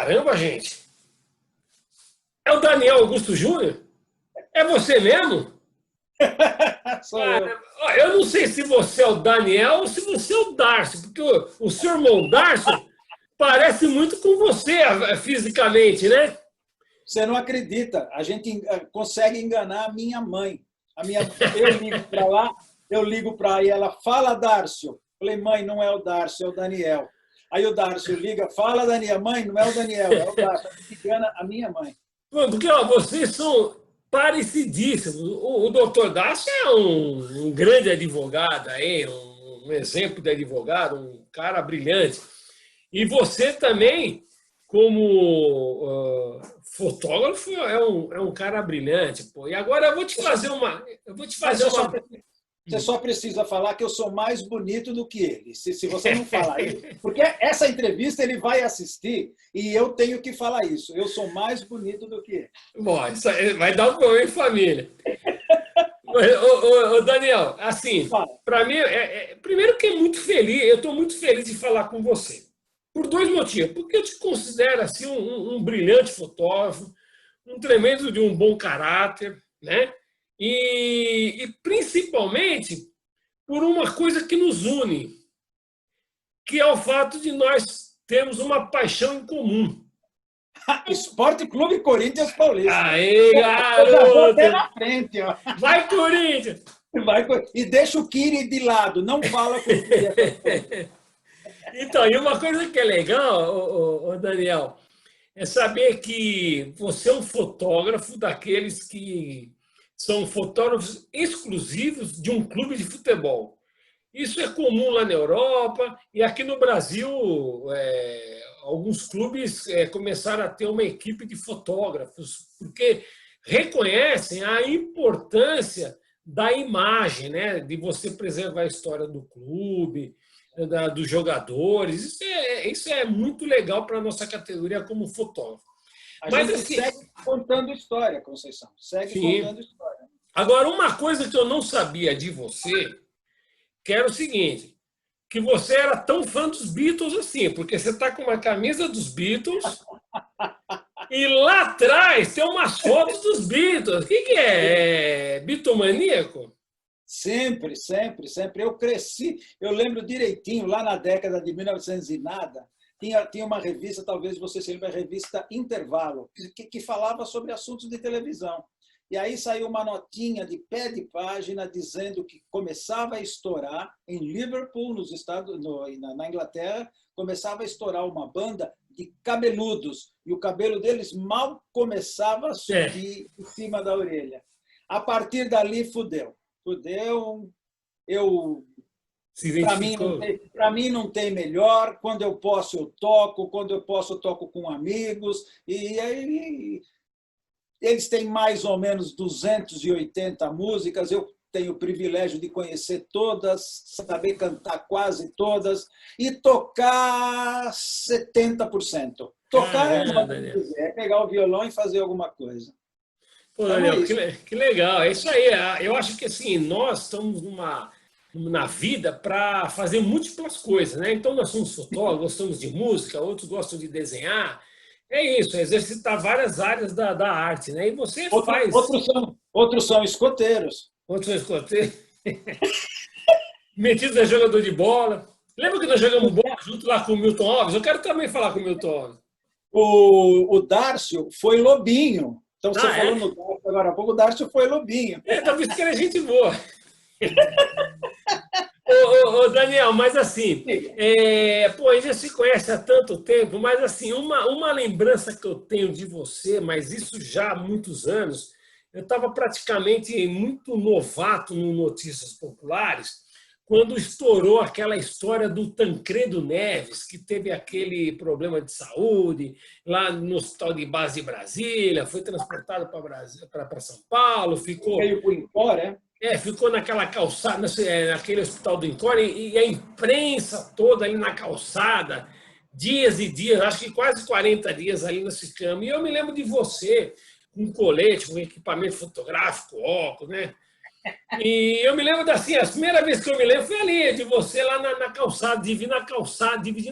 Caramba, gente! É o Daniel Augusto Júnior? É você mesmo? Sou eu. Ó, eu não sei se você é o Daniel ou se você é o Darcio, porque o seu irmão Darcio parece muito com você fisicamente, né? Você não acredita, a gente consegue enganar a minha mãe. Eu ligo para lá, eu ligo para aí, ela fala Dárcio. Falei, mãe, não é o Dárcio, é o Daniel. Aí o Dárcio liga, fala Daniel, mãe, não é o Daniel, é o Dárcio. A gente engana a minha mãe. Porque ó, vocês são parecidíssimos. O doutor Darcio é um grande advogado aí, um exemplo de advogado, um cara brilhante. E você também, como fotógrafo, é um cara brilhante. Pô. E agora eu vou te fazer uma. Eu vou te Mas fazer uma. você só precisa falar que eu sou mais bonito do que ele. Se você não falar isso, porque essa entrevista ele vai assistir e eu tenho que falar isso. Eu sou mais bonito do que ele. Bom, isso vai dar um problema em família. Ô, Daniel, assim, para mim, primeiro que é muito feliz, eu estou muito feliz de falar com você. Por dois motivos. Porque eu te considero assim, um brilhante fotógrafo, um tremendo de um bom caráter, né? E principalmente por uma coisa que nos une, que é o fato de nós termos uma paixão em comum. Esporte Clube Corinthians Paulista. Aê, garoto! Eu já vou até na frente, ó. Vai, Corinthians! E deixa o Kiri de lado, não fala com o Kiri. Então, e uma coisa que é legal, Daniel, é saber que você é um fotógrafo daqueles que são fotógrafos exclusivos de um clube de futebol. Isso é comum lá na Europa e aqui no Brasil, alguns clubes começaram a ter uma equipe de fotógrafos, porque reconhecem a importância da imagem, né? De você preservar a história do clube, dos jogadores. Isso é muito legal para a nossa categoria como fotógrafo. Mas gente segue contando história, Conceição. Segue contando história. Agora, uma coisa que eu não sabia de você, que era o seguinte, que você era tão fã dos Beatles assim, porque você está com uma camisa dos Beatles e lá atrás tem umas fotos dos Beatles. O que é? Bitomaníaco? Sempre, sempre, sempre. Eu cresci, eu lembro direitinho, lá na década de 1900 e nada, tinha uma revista, talvez você se lembre, a revista Intervalo, que falava sobre assuntos de televisão. E aí saiu uma notinha de pé de página dizendo que começava a estourar em Liverpool, na Inglaterra, começava a estourar uma banda de cabeludos, e o cabelo deles mal começava a subir em cima da orelha. A partir dali, fudeu. Para mim não tem melhor. Quando eu posso, eu toco. Quando eu posso, eu toco com amigos. E aí eles têm mais ou menos 280 músicas. Eu tenho o privilégio de conhecer todas, saber cantar quase todas e tocar 70%. Tocar é pegar o violão e fazer alguma coisa. Pô, Daniel, que legal. É isso aí. Eu acho que assim, nós estamos na vida para fazer múltiplas coisas, né? Então, nós somos fotógrafos, gostamos de música, outros gostam de desenhar. É isso, é exercitar várias áreas da arte, né? E você faz. Outros são escoteiros. Outros são escoteiros. Metidos é jogador de bola. Lembra que nós jogamos bola junto lá com o Milton Alves? Eu quero também falar com o Milton Alves. O Dárcio foi Lobinho. Então, você falou no Dárcio agora há pouco, o Dárcio foi Lobinho. Talvez que era gente boa. Ô, Daniel, mas assim, a gente já se conhece há tanto tempo, mas assim, uma lembrança que eu tenho de você, mas isso já há muitos anos, eu estava praticamente muito novato no Notícias Populares, quando estourou aquela história do Tancredo Neves, que teve aquele problema de saúde lá no Hospital de Base de Brasília, foi transportado para São Paulo, ficou... Veio para o INCOR, né? Ficou naquela calçada, naquele hospital do INCOR, e a imprensa toda ali na calçada, dias e dias, acho que quase 40 dias ali nesse cama. E eu me lembro de você, com colete, com equipamento fotográfico, óculos, né? E eu me lembro assim, a primeira vez que eu me lembro foi ali, de você lá na calçada, dividindo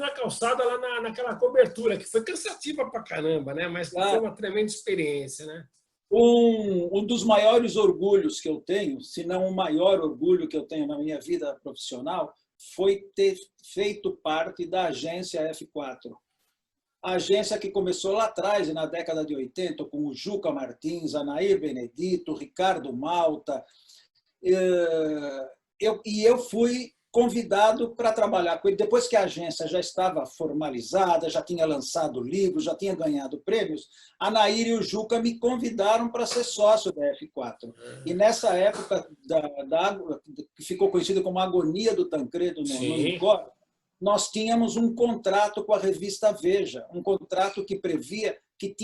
a calçada lá naquela cobertura, que foi cansativa pra caramba, né? Mas que foi uma tremenda experiência, né? Um dos maiores orgulhos que eu tenho, se não o maior orgulho que eu tenho na minha vida profissional, foi ter feito parte da agência F4. A agência que começou lá atrás, na década de 80, com o Juca Martins, Anair Benedito, Ricardo Malta. Eu fui convidado para trabalhar com ele. Depois que a agência já estava formalizada, já tinha lançado livros, já tinha ganhado prêmios, a Nair e o Juca me convidaram para ser sócio da F4. E nessa época, que ficou conhecida como a agonia do Tancredo no Nicor, nós tínhamos um contrato com a revista Veja, um contrato que previa que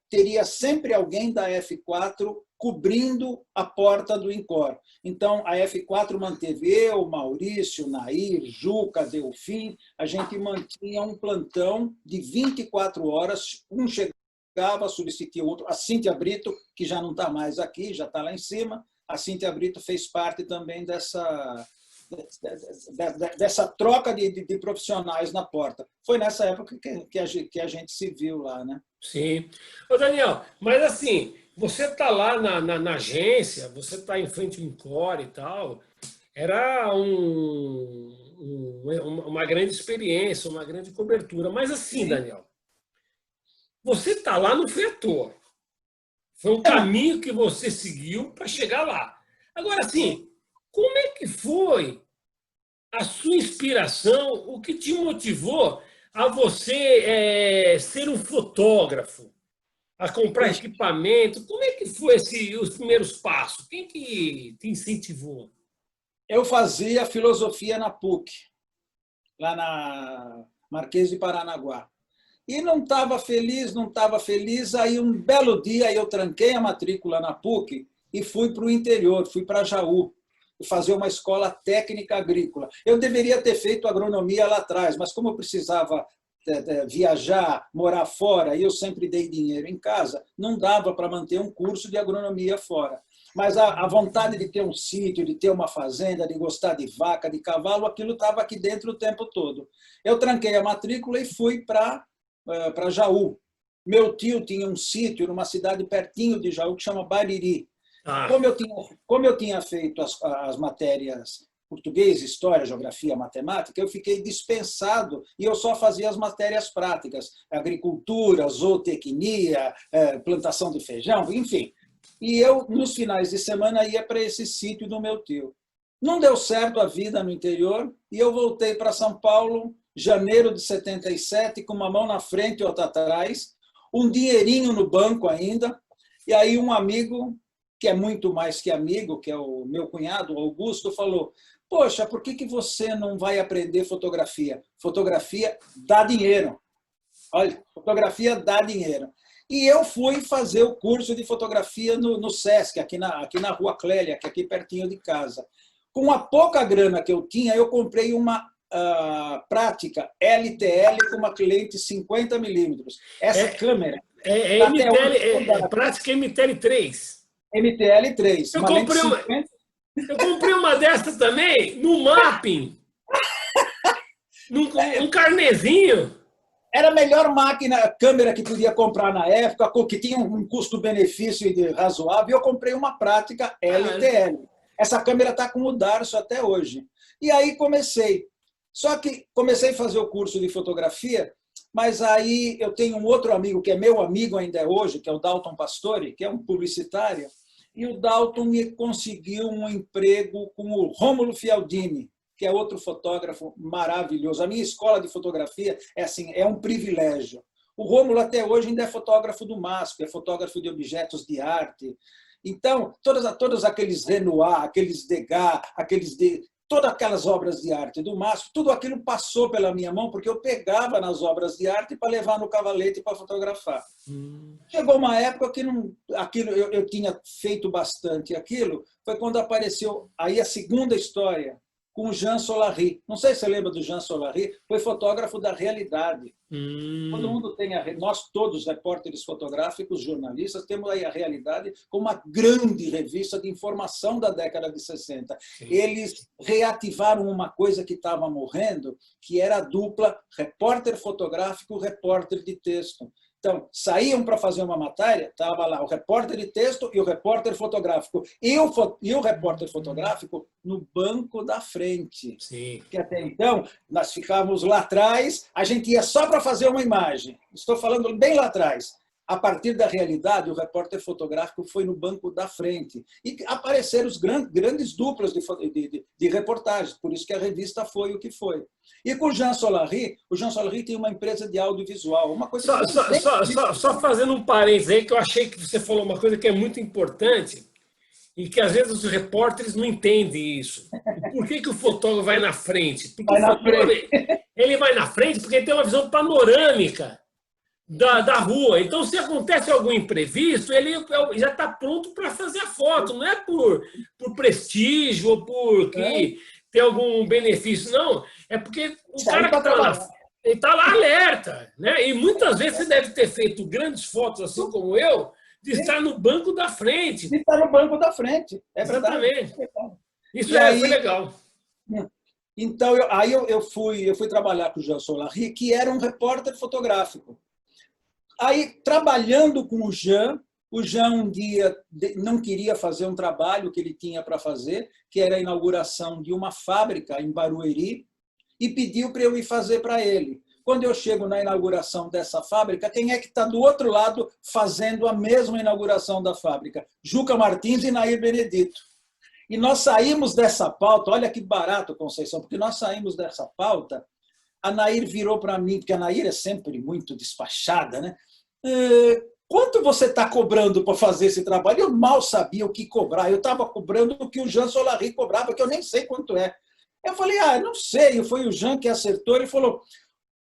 teria sempre alguém da F4 cobrindo a porta do Incor. Então, a F4 manteve eu, Maurício, Nair, Juca, Delfim, a gente mantinha um plantão de 24 horas, um chegava, substituía o outro. A Cíntia Brito, que já não está mais aqui, já está lá em cima, a Cíntia Brito fez parte também dessa troca de profissionais na porta. Foi nessa época que a gente se viu lá, né? Sim. Ô, Daniel, mas assim, você está lá na agência, você está em frente ao Incor e tal, era uma grande experiência, uma grande cobertura. Mas assim, Sim. Daniel, você está lá não foi à toa. Foi um caminho que você seguiu para chegar lá. Agora, assim, como é que foi a sua inspiração, o que te motivou a você ser um fotógrafo, a comprar equipamento? Como é que foi os primeiros passos? Quem que te incentivou? Eu fazia filosofia na PUC, lá na Marquês de Paranaguá. E não estava feliz, não estava feliz. Aí, um belo dia, eu tranquei a matrícula na PUC e fui para o interior, fui para Jaú, fazer uma escola técnica agrícola. Eu deveria ter feito agronomia lá atrás, mas como eu precisava viajar, morar fora, e eu sempre dei dinheiro em casa, não dava para manter um curso de agronomia fora. Mas a vontade de ter um sítio, de ter uma fazenda, de gostar de vaca, de cavalo, aquilo estava aqui dentro o tempo todo. Eu tranquei a matrícula e fui para Jaú. Meu tio tinha um sítio numa cidade pertinho de Jaú que chama Bariri. Como eu tinha feito as matérias português, história, geografia, matemática, eu fiquei dispensado e eu só fazia as matérias práticas, agricultura, zootecnia, plantação de feijão, enfim. E eu, nos finais de semana, ia para esse sítio do meu tio. Não deu certo a vida no interior e eu voltei para São Paulo, janeiro de 77, com uma mão na frente e outra atrás, um dinheirinho no banco ainda, e aí um amigo, que é muito mais que amigo, que é o meu cunhado, Augusto, falou: poxa, por que você não vai aprender fotografia? Fotografia dá dinheiro. Olha, fotografia dá dinheiro. E eu fui fazer o curso de fotografia no SESC, aqui na Rua Clélia, que é aqui pertinho de casa. Com a pouca grana que eu tinha, eu comprei uma prática LTL com uma lente 50mm. Essa câmera... prática MTL3. MTL3. Eu comprei uma dessa também, no Mapping, um carnezinho. Era a melhor câmera que podia comprar na época, que tinha um custo-benefício razoável, e eu comprei uma prática LTL. Essa câmera está com o Darcio até hoje. E aí comecei. Só que comecei a fazer o curso de fotografia, mas aí eu tenho um outro amigo, que é meu amigo ainda hoje, que é o Dalton Pastore, que é um publicitário, e o Dalton me conseguiu um emprego com o Rômulo Fialdini, que é outro fotógrafo maravilhoso. A minha escola de fotografia é um privilégio. O Rômulo até hoje ainda é fotógrafo do MASP, é fotógrafo de objetos de arte. Então, todos aqueles Renoir, aqueles Degas, todas aquelas obras de arte do MASP, tudo aquilo passou pela minha mão, porque eu pegava nas obras de arte para levar no cavalete para fotografar. Chegou uma época que eu tinha feito bastante aquilo, foi quando apareceu aí a segunda história, com o Jean Solari. Não sei se você lembra do Jean Solari, foi fotógrafo da Realidade. Todo mundo tem nós todos, repórteres fotográficos, jornalistas, temos aí a Realidade como uma grande revista de informação da década de 60. Sim. Eles reativaram uma coisa que estava morrendo, que era a dupla repórter fotográfico, repórter de texto. Então, saíam para fazer uma matéria, estava lá o repórter de texto e o repórter fotográfico. E o repórter fotográfico no banco da frente. Sim. Que até então, nós ficávamos lá atrás, a gente ia só para fazer uma imagem. Estou falando bem lá atrás. A partir da Realidade, o repórter fotográfico foi no banco da frente. E apareceram os grandes duplas de reportagens, por isso que a revista foi o que foi. E com o Jean Solari tem uma empresa de audiovisual. Uma coisa só fazendo um parênteses aí, que eu achei que você falou uma coisa que é muito importante e que às vezes os repórteres não entendem isso. Por que o fotógrafo vai na frente? Porque ele vai na frente porque ele tem uma visão panorâmica da rua. Então, se acontece algum imprevisto, ele já está pronto para fazer a foto. Não é por prestígio ou porque tem algum benefício, não. É porque o cara que está lá alerta. Né? E muitas vezes você deve ter feito grandes fotos, assim como eu, de estar no banco da frente. De estar no banco da frente. É verdade. Exatamente. Isso foi legal. Então, eu fui trabalhar com o Jean Solari, que era um repórter fotográfico. Aí, trabalhando com o Jean um dia não queria fazer um trabalho que ele tinha para fazer, que era a inauguração de uma fábrica em Barueri, e pediu para eu ir fazer para ele. Quando eu chego na inauguração dessa fábrica, quem é que está do outro lado fazendo a mesma inauguração da fábrica? Juca Martins e Nair Benedito. E nós saímos dessa pauta, olha que barato, Conceição, porque nós saímos dessa pauta, a Nair virou para mim, porque a Nair é sempre muito despachada, né? Quanto você está cobrando para fazer esse trabalho? Eu mal sabia o que cobrar. Eu estava cobrando o que o Jean Solari cobrava, que eu nem sei quanto é. Eu falei, não sei. Foi o Jean que acertou.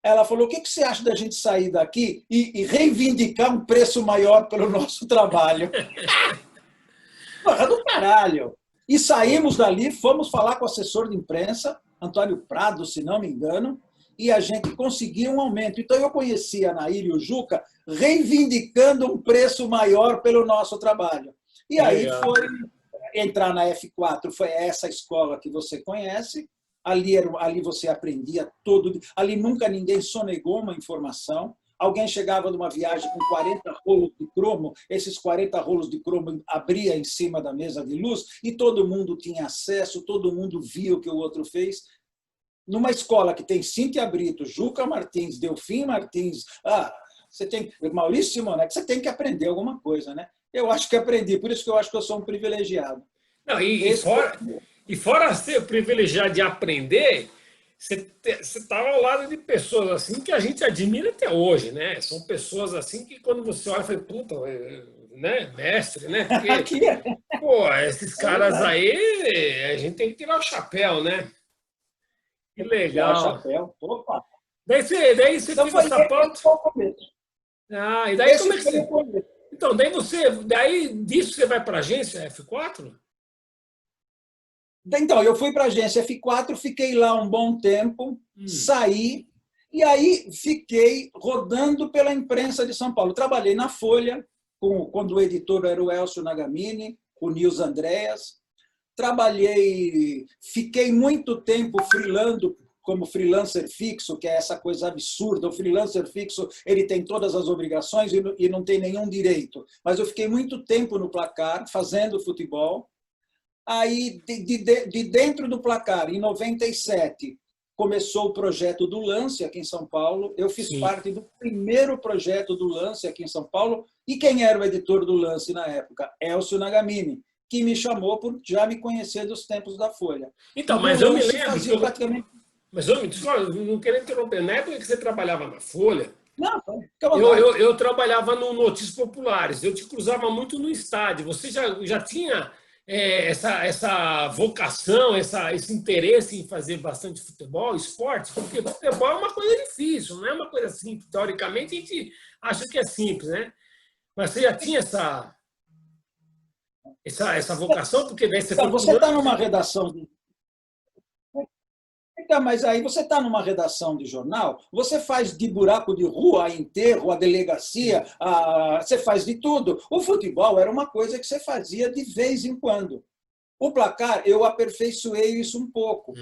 Ela falou, o que você acha da gente sair daqui e reivindicar um preço maior pelo nosso trabalho? Porra do caralho! E saímos dali, fomos falar com o assessor de imprensa, Antônio Prado, se não me engano, e a gente conseguiu um aumento. Então, eu conheci a Nair e o Juca reivindicando um preço maior pelo nosso trabalho. E aí foi entrar na F4, foi essa escola que você conhece. Ali você aprendia todo. Ali nunca ninguém sonegou uma informação. Alguém chegava numa viagem com 40 rolos de cromo, esses 40 rolos de cromo abria em cima da mesa de luz e todo mundo tinha acesso, todo mundo via o que o outro fez. Numa escola que tem Cíntia Brito, Juca Martins, Delfim Martins, você tem Maurício Simonetti, você tem que aprender alguma coisa, né? Eu acho que aprendi, por isso que eu acho que eu sou um privilegiado. Não, e fora ser privilegiado de aprender, você estava ao lado de pessoas assim que a gente admira até hoje, né? São pessoas assim que quando você olha, fala, puta, né? Mestre, né? Porque, pô, esses caras aí, a gente tem que tirar o chapéu, né? Que legal. Chapéu. Opa. Daí você então, fez essa pauta. E daí como é que você... Então, daí disso você vai para a agência F4? Então, eu fui para a agência F4, fiquei lá um bom tempo, saí, e aí fiquei rodando pela imprensa de São Paulo. Trabalhei na Folha, quando o editor era o Elcio Nagamini, o Nils Andreas. Fiquei muito tempo freelando como freelancer fixo, que é essa coisa absurda. O freelancer fixo ele tem todas as obrigações e não tem nenhum direito. Mas eu fiquei muito tempo no Placar, fazendo futebol. Aí, de dentro do Placar, em 97, começou o projeto do Lance aqui em São Paulo. Eu fiz parte do primeiro projeto do Lance aqui em São Paulo. E quem era o editor do Lance na época? Elcio Nagamini, que me chamou por já me conhecer dos tempos da Folha. Então, mas eu me lembro... praticamente... Mas eu não quero interromper. Na época que você trabalhava na Folha, não, eu trabalhava no Notícias Populares. Eu te cruzava muito no estádio. Você já tinha essa vocação, esse interesse em fazer bastante futebol, esporte? Porque futebol é uma coisa difícil, não é uma coisa simples. Teoricamente, a gente acha que é simples, né? Mas você já tinha essa vocação? Porque daí você está numa redação... Mas aí você está numa redação de jornal, você faz de buraco de rua a enterro, a delegacia, você faz de tudo. O futebol era uma coisa que você fazia de vez em quando. O placar, eu aperfeiçoei isso um pouco.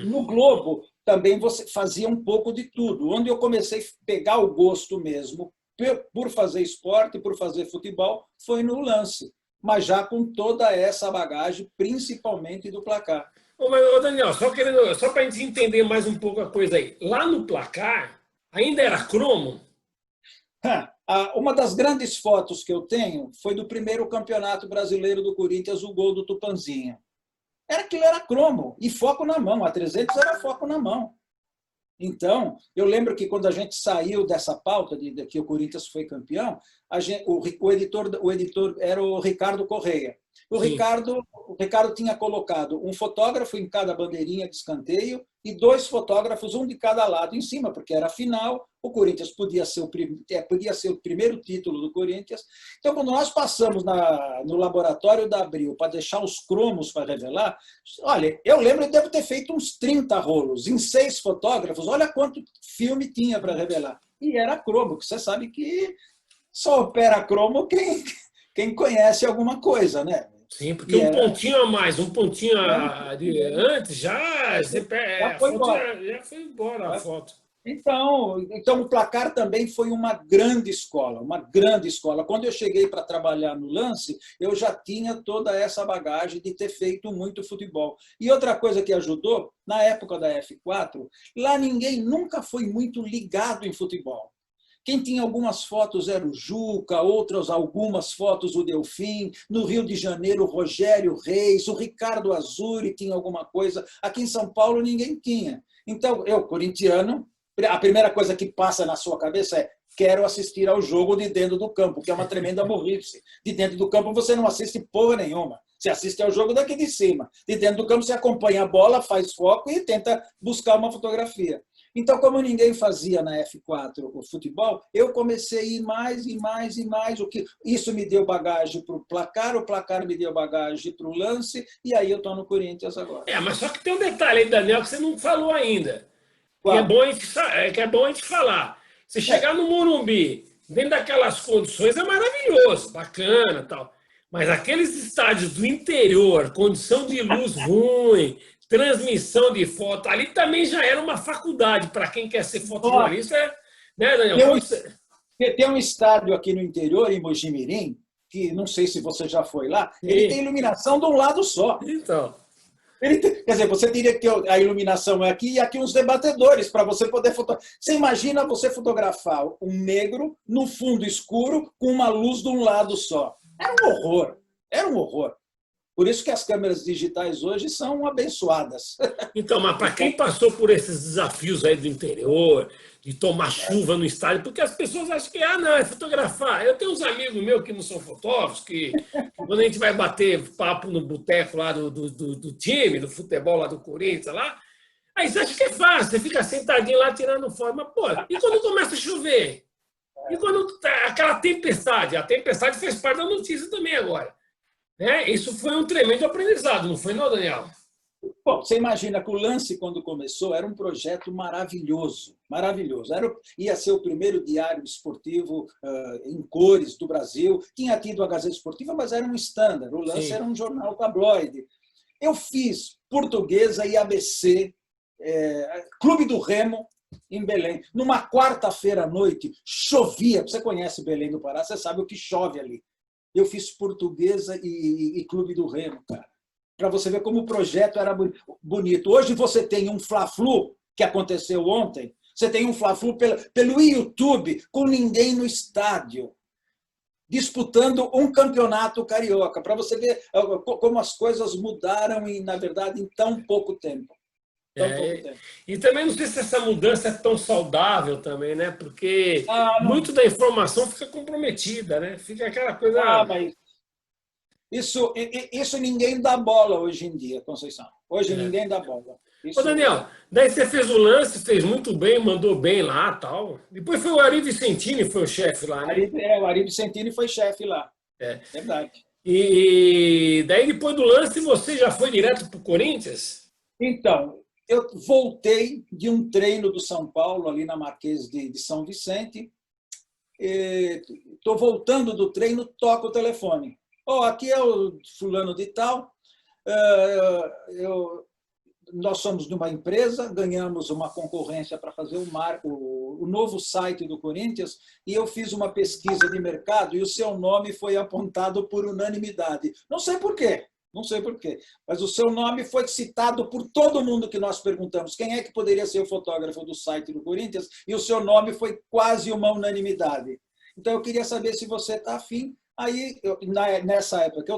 No Globo, também você fazia um pouco de tudo. Onde eu comecei a pegar o gosto mesmo por fazer esporte, por fazer futebol, foi no lance. Mas já com toda essa bagagem, principalmente do placar. Ô, Daniel, só para a gente entender mais um pouco a coisa aí. Lá no placar, ainda era cromo? Uma das grandes fotos que eu tenho foi do primeiro campeonato brasileiro do Corinthians, o gol do Tupanzinho. Aquilo era cromo e foco na mão. A 300 era foco na mão. Então, eu lembro que quando a gente saiu dessa pauta de que o Corinthians foi campeão, o editor era o Ricardo Correia. O Ricardo tinha colocado um fotógrafo em cada bandeirinha de escanteio e 2 fotógrafos, um de cada lado em cima, porque era a final, o Corinthians podia ser o primeiro título do Corinthians. Então, quando nós passamos no laboratório da Abril para deixar os cromos para revelar, olha, eu lembro que devo ter feito uns 30 rolos em 6 fotógrafos, olha quanto filme tinha para revelar. E era cromo, que você sabe que só opera cromo quem conhece alguma coisa, né? Sim, porque pontinho a mais, um pontinho antes, já foi embora. Já foi embora a foto. Então, o placar também foi uma grande escola, uma grande escola. Quando eu cheguei para trabalhar no lance, eu já tinha toda essa bagagem de ter feito muito futebol. E outra coisa que ajudou, na época da F4, lá ninguém nunca foi muito ligado em futebol. Quem tinha algumas fotos era o Juca, algumas fotos o Delfim, no Rio de Janeiro o Rogério Reis, o Ricardo Azuri tinha alguma coisa, aqui em São Paulo ninguém tinha. Então, eu, corintiano, a primeira coisa que passa na sua cabeça é: quero assistir ao jogo de dentro do campo, que é uma tremenda burrice. De dentro do campo você não assiste porra nenhuma. Você assiste ao jogo daqui de cima. De dentro do campo você acompanha a bola, faz foco e tenta buscar uma fotografia. Então, como ninguém fazia na F4 o futebol, eu comecei a ir mais e mais e mais. Isso me deu bagagem para o placar me deu bagagem para o lance, e aí eu estou no Corinthians agora. Mas só que tem um detalhe aí, Daniel, que você não falou ainda. Claro. Que é bom a gente falar. Se chegar no Morumbi, dentro daquelas condições, é maravilhoso, bacana, tal. Mas aqueles estádios do interior, condição de luz ruim, transmissão de foto, ali também já era uma faculdade para quem quer ser fotojornalista, né, Daniel? Tem um estádio aqui no interior, em Mojimirim, que não sei se você já foi lá, ele tem iluminação de um lado só. Então. Quer dizer, você teria que ter a iluminação aqui e aqui uns debatedores para você poder fotografar. Você imagina você fotografar um negro no fundo escuro com uma luz de um lado só. Era um horror. Era um horror. Por isso que as câmeras digitais hoje são abençoadas. Então, mas para quem passou por esses desafios aí do interior, de tomar chuva no estádio, porque as pessoas acham que, não, é fotografar. Eu tenho uns amigos meus que não são fotógrafos, que quando a gente vai bater papo no boteco lá do time, do futebol lá do Corinthians, lá, aí você acha que é fácil, você fica sentadinho lá tirando foto. Mas, pô, e quando começa a chover? E quando aquela tempestade? A tempestade fez parte da notícia também agora. Isso foi um tremendo aprendizado, não foi, não, Daniel? Bom, você imagina que o lance, quando começou, era um projeto maravilhoso, maravilhoso. Ia ser o primeiro diário esportivo em cores do Brasil. Tinha tido a Gazeta Esportiva, mas era um standard. O lance era um jornal tabloide. Eu fiz Portuguesa e ABC, Clube do Remo, em Belém. Numa quarta-feira à noite, chovia. Você conhece Belém do Pará, você sabe o que chove ali. Eu fiz Portuguesa e Clube do Remo, cara. Para você ver como o projeto era bonito. Hoje você tem um Fla-Flu, que aconteceu ontem, você tem um Fla-Flu pelo YouTube, com ninguém no estádio, disputando um campeonato carioca, para você ver como as coisas mudaram, na verdade, em tão pouco tempo. E também não sei se essa mudança é tão saudável também, né? Porque muito da informação fica comprometida, né? Fica aquela coisa... Mas isso ninguém dá bola hoje em dia, Conceição. Hoje ninguém dá bola. Ô, Daniel, daí você fez o lance, fez muito bem, mandou bem lá, tal. Depois foi o Ari Vicentini, foi o chefe lá, né? O Ari Vicentini foi chefe lá. Verdade. E daí, depois do lance, você já foi direto para o Corinthians? Então, eu voltei de um treino do São Paulo, ali na Marquês de São Vicente. Estou voltando do treino, toco o telefone. Aqui é o fulano de tal. Nós somos de uma empresa, ganhamos uma concorrência para fazer o novo site do Corinthians, e eu fiz uma pesquisa de mercado e o seu nome foi apontado por unanimidade. Não sei por quê. Não sei por quê, mas o seu nome foi citado por todo mundo que nós perguntamos. Quem é que poderia ser o fotógrafo do site do Corinthians? E o seu nome foi quase uma unanimidade. Então, eu queria saber se você está afim. Aí, nessa época, eu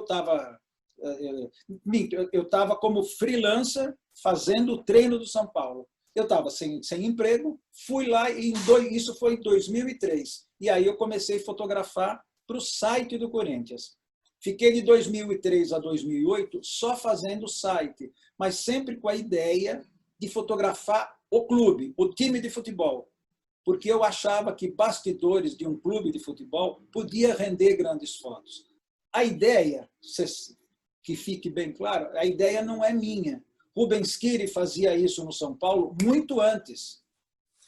estava como freelancer fazendo o treino do São Paulo. Eu estava sem emprego, fui lá, e isso foi em 2003. E aí eu comecei a fotografar para o site do Corinthians. Fiquei de 2003 a 2008 só fazendo o site, mas sempre com a ideia de fotografar o clube, o time de futebol, porque eu achava que bastidores de um clube de futebol podia render grandes fotos. A ideia, que fique bem claro, a ideia não é minha. Rubens Kiri fazia isso no São Paulo muito antes.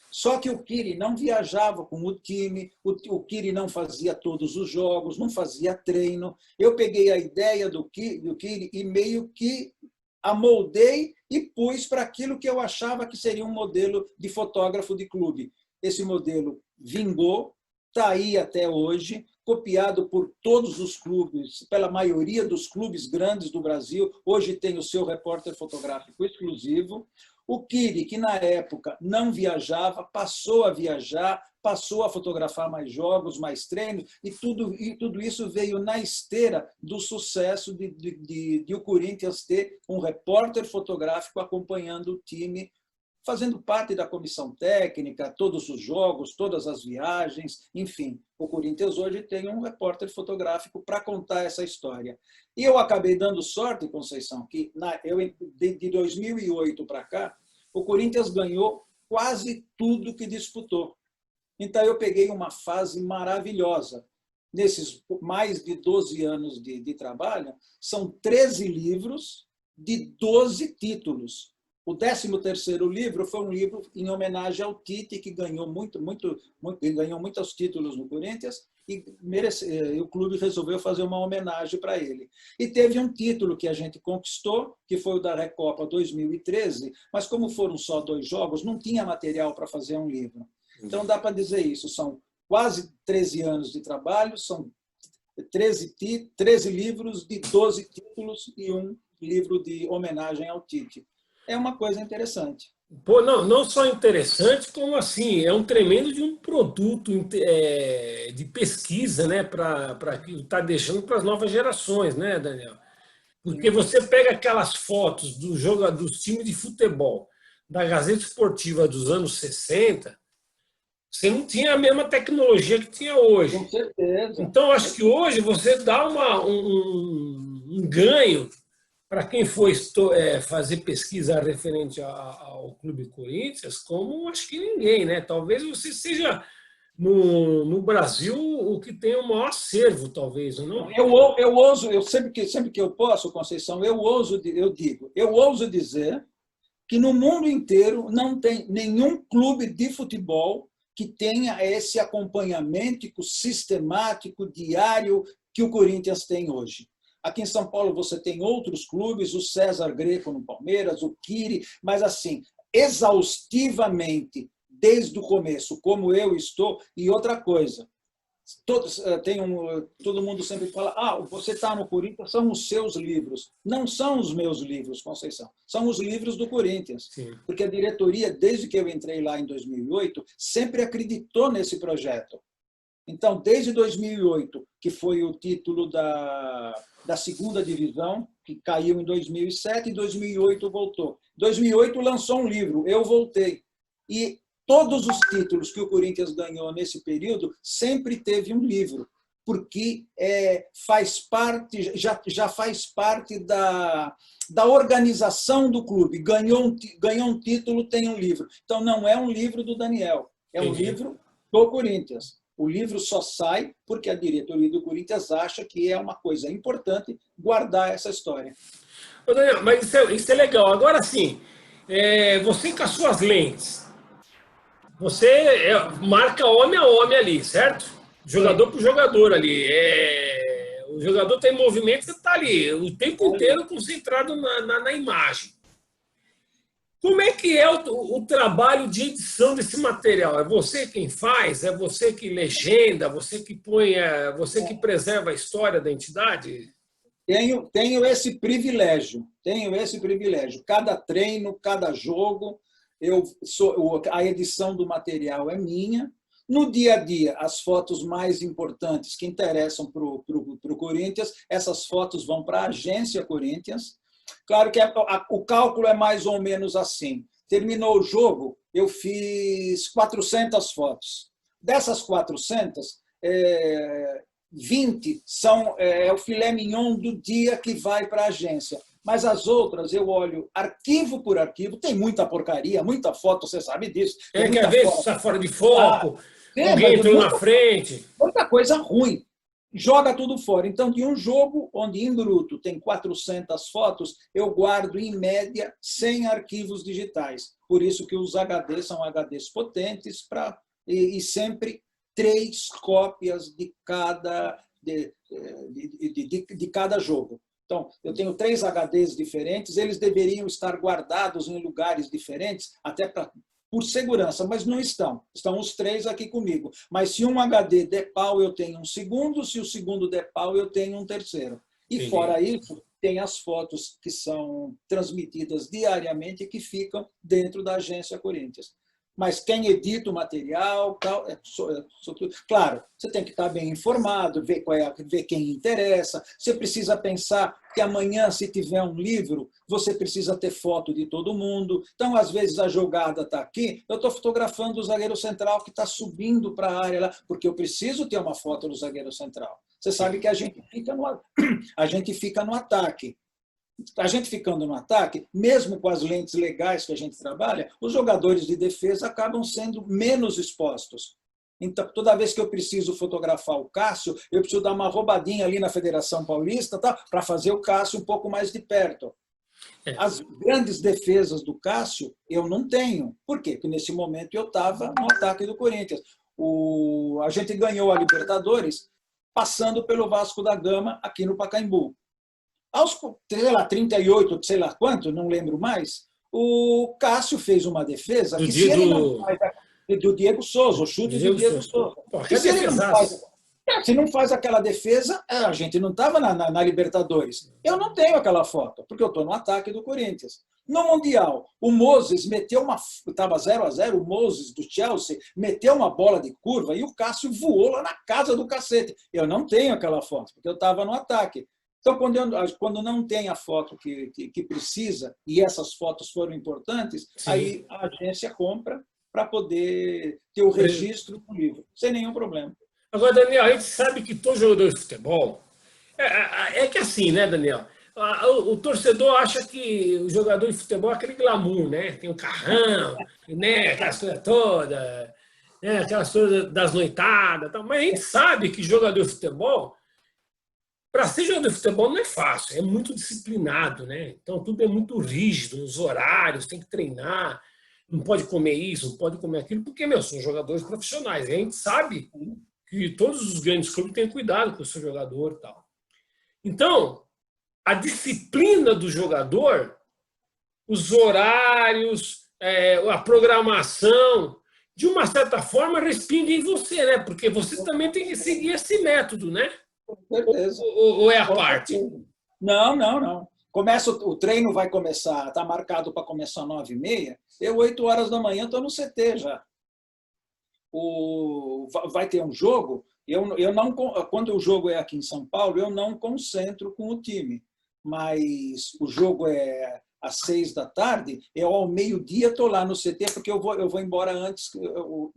Só que o Kiri não viajava com o time, o Kiri não fazia todos os jogos, não fazia treino. Eu peguei a ideia do Kiri e meio que amoldei e pus para aquilo que eu achava que seria um modelo de fotógrafo de clube. Esse modelo vingou, está aí até hoje, copiado por todos os clubes, pela maioria dos clubes grandes do Brasil. Hoje tem o seu repórter fotográfico exclusivo. O Kiri, que na época não viajava, passou a viajar, passou a fotografar mais jogos, mais treinos, e tudo isso veio na esteira do sucesso de o Corinthians ter um repórter fotográfico acompanhando o time, fazendo parte da comissão técnica, todos os jogos, todas as viagens, enfim. O Corinthians hoje tem um repórter fotográfico para contar essa história. E eu acabei dando sorte, Conceição, que de 2008 para cá, o Corinthians ganhou quase tudo que disputou. Então, eu peguei uma fase maravilhosa. Nesses mais de 12 anos de trabalho, são 13 livros de 12 títulos. O 13º livro foi um livro em homenagem ao Tite, que ganhou ganhou muitos títulos no Corinthians, e o clube resolveu fazer uma homenagem para ele. E teve um título que a gente conquistou, que foi o da Recopa 2013, mas como foram só 2 jogos, não tinha material para fazer um livro. Então, dá para dizer isso, são quase 13 anos de trabalho, são 13 livros de 12 títulos e um livro de homenagem ao Tite. É uma coisa interessante. Pô, não só interessante, como assim, é um tremendo de um produto de pesquisa, né, para que está deixando para as novas gerações, né, Daniel? Porque você pega aquelas fotos dos times de futebol da Gazeta Esportiva dos anos 60, você não tinha a mesma tecnologia que tinha hoje. Com certeza. Então, acho que hoje você dá um ganho para quem for fazer pesquisa referente ao Clube Corinthians, como acho que ninguém, né? Talvez você seja, no Brasil, o que tem o maior acervo, talvez, não? Eu ouso, sempre que eu posso, Conceição, eu ouso dizer que no mundo inteiro não tem nenhum clube de futebol que tenha esse acompanhamento sistemático, diário, que o Corinthians tem hoje. Aqui em São Paulo você tem outros clubes, o César Greco no Palmeiras, o Kiri, mas assim, exaustivamente, desde o começo, como eu estou. E outra coisa, todo mundo sempre fala, você está no Corinthians, são os seus livros. Não são os meus livros, Conceição, são os livros do Corinthians. Sim. Porque a diretoria, desde que eu entrei lá em 2008, sempre acreditou nesse projeto. Então, desde 2008, que foi o título da 2ª divisão, que caiu em 2007, e 2008 voltou. 2008 lançou um livro, Eu Voltei. E todos os títulos que o Corinthians ganhou nesse período sempre teve um livro, porque já faz parte da organização do clube. Ganhou um título, tem um livro. Então, não é um livro do Daniel, é um livro do Corinthians. O livro só sai porque a diretoria do Corinthians acha que é uma coisa importante guardar essa história. Ô, Daniel, mas isso é legal. Agora, sim, você com as suas lentes, você marca homem a homem ali, certo? Jogador por jogador ali. O jogador tem movimento, você está ali o tempo inteiro concentrado na imagem. Como é que é o trabalho de edição desse material? É você quem faz? É você que legenda? Você que põe, você que preserva a história da entidade? Tenho esse privilégio, Cada treino, cada jogo, a edição do material é minha. No dia a dia, as fotos mais importantes que interessam para o Corinthians, essas fotos vão para a agência Corinthians. Claro que o cálculo é mais ou menos assim. Terminou o jogo, eu fiz 400 fotos. Dessas 400, 20 são o filé mignon do dia que vai para a agência. Mas as outras eu olho arquivo por arquivo. Tem muita porcaria, muita foto, você sabe disso. Que às vezes está fora de foco, alguém entrou na frente. Muita coisa ruim. Joga tudo fora. Então, de um jogo onde em bruto tem 400 fotos, eu guardo, em média, 100 arquivos digitais. Por isso que os HDs são HDs potentes e sempre 3 cópias de cada jogo. Então, eu tenho 3 HDs diferentes, eles deveriam estar guardados em lugares diferentes, até por segurança, mas não estão. Estão os 3 aqui comigo. Mas se um HD der pau, eu tenho um segundo, se o segundo der pau, eu tenho um terceiro. E Entendi. Fora isso, tem as fotos que são transmitidas diariamente e que ficam dentro da agência Corinthians. Mas quem edita o material, claro, você tem que estar bem informado, ver quem interessa. Você precisa pensar que amanhã, se tiver um livro, você precisa ter foto de todo mundo. Então, às vezes, a jogada está aqui, eu estou fotografando o zagueiro central que está subindo para a área lá, porque eu preciso ter uma foto do zagueiro central. Você sabe que a gente fica no ataque. A gente ficando no ataque, mesmo com as lentes legais que a gente trabalha, os jogadores de defesa acabam sendo menos expostos. Então, toda vez que eu preciso fotografar o Cássio, eu preciso dar uma roubadinha ali na Federação Paulista, tá, para fazer o Cássio um pouco mais de perto. As grandes defesas do Cássio eu não tenho. Por quê? Porque nesse momento eu estava no ataque do Corinthians. A gente ganhou a Libertadores passando pelo Vasco da Gama aqui no Pacaembu. Aos 38, sei lá quanto, não lembro mais, o Cássio fez uma defesa que se ele não faz do Diego Souza, o chute do Diego Souza. Se não faz aquela defesa, a gente não estava na Libertadores. Eu não tenho aquela foto, porque eu estou no ataque do Corinthians. No Mundial, o Moses meteu estava 0-0, o Moses do Chelsea meteu uma bola de curva e o Cássio voou lá na casa do cacete. Eu não tenho aquela foto, porque eu estava no ataque. Então, quando não tem a foto que precisa, e essas fotos foram importantes, Sim. Aí a agência compra para poder ter o registro do livro, sem nenhum problema. Agora, Daniel, a gente sabe que todo jogador de futebol... É que assim, né, Daniel? O torcedor acha que o jogador de futebol é aquele glamour, né? Tem o carrão, né? Aquelas coisas todas, né? Aquelas coisas das noitadas. Tal. Mas a gente sabe que jogador de futebol... Para ser jogador de futebol não é fácil, é muito disciplinado, né? Então tudo é muito rígido, os horários, tem que treinar, não pode comer isso, não pode comer aquilo, porque, são jogadores profissionais. E a gente sabe que todos os grandes clubes têm cuidado com o seu jogador e tal. Então, a disciplina do jogador, os horários, a programação, de uma certa forma, respinga em você, né? Porque você também tem que seguir esse método, né? Com certeza. Ou é a parte? Não. O treino vai começar, está marcado para começar às 9h30, eu 8 horas da manhã estou no CT já. Vai ter um jogo, quando o jogo é aqui em São Paulo, eu não concentro com o time, mas o jogo é às 6h, eu ao meio-dia estou lá no CT, porque eu vou embora antes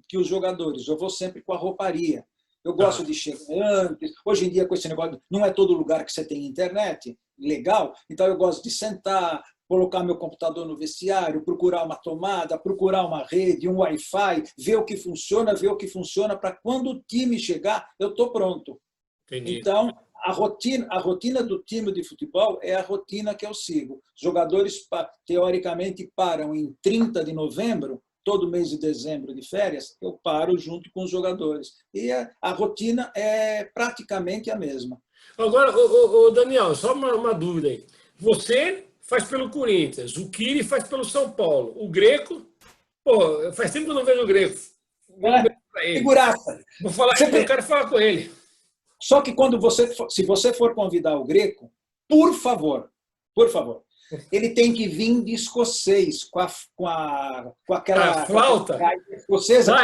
que os jogadores, eu vou sempre com a rouparia. Eu gosto de chegar antes. Hoje em dia, com esse negócio, não é todo lugar que você tem internet, legal. Então, eu gosto de sentar, colocar meu computador no vestiário, procurar uma tomada, procurar uma rede, um Wi-Fi, ver o que funciona para quando o time chegar, eu estou pronto. Entendi. Então, a rotina do time de futebol é a rotina que eu sigo. Os jogadores, teoricamente, param em 30 de novembro, todo mês de dezembro de férias, eu paro junto com os jogadores. E a rotina é praticamente a mesma. Agora, Daniel, só uma dúvida aí. Você faz pelo Corinthians, o Kiri faz pelo São Paulo, o Greco, pô, faz tempo que eu não vejo o Greco. Vou ligar para ele. Figuraça. Vou falar, eu quero falar com ele. Só que se você for convidar o Greco, por favor, ele tem que vir de escocês, com aquela flauta escocesa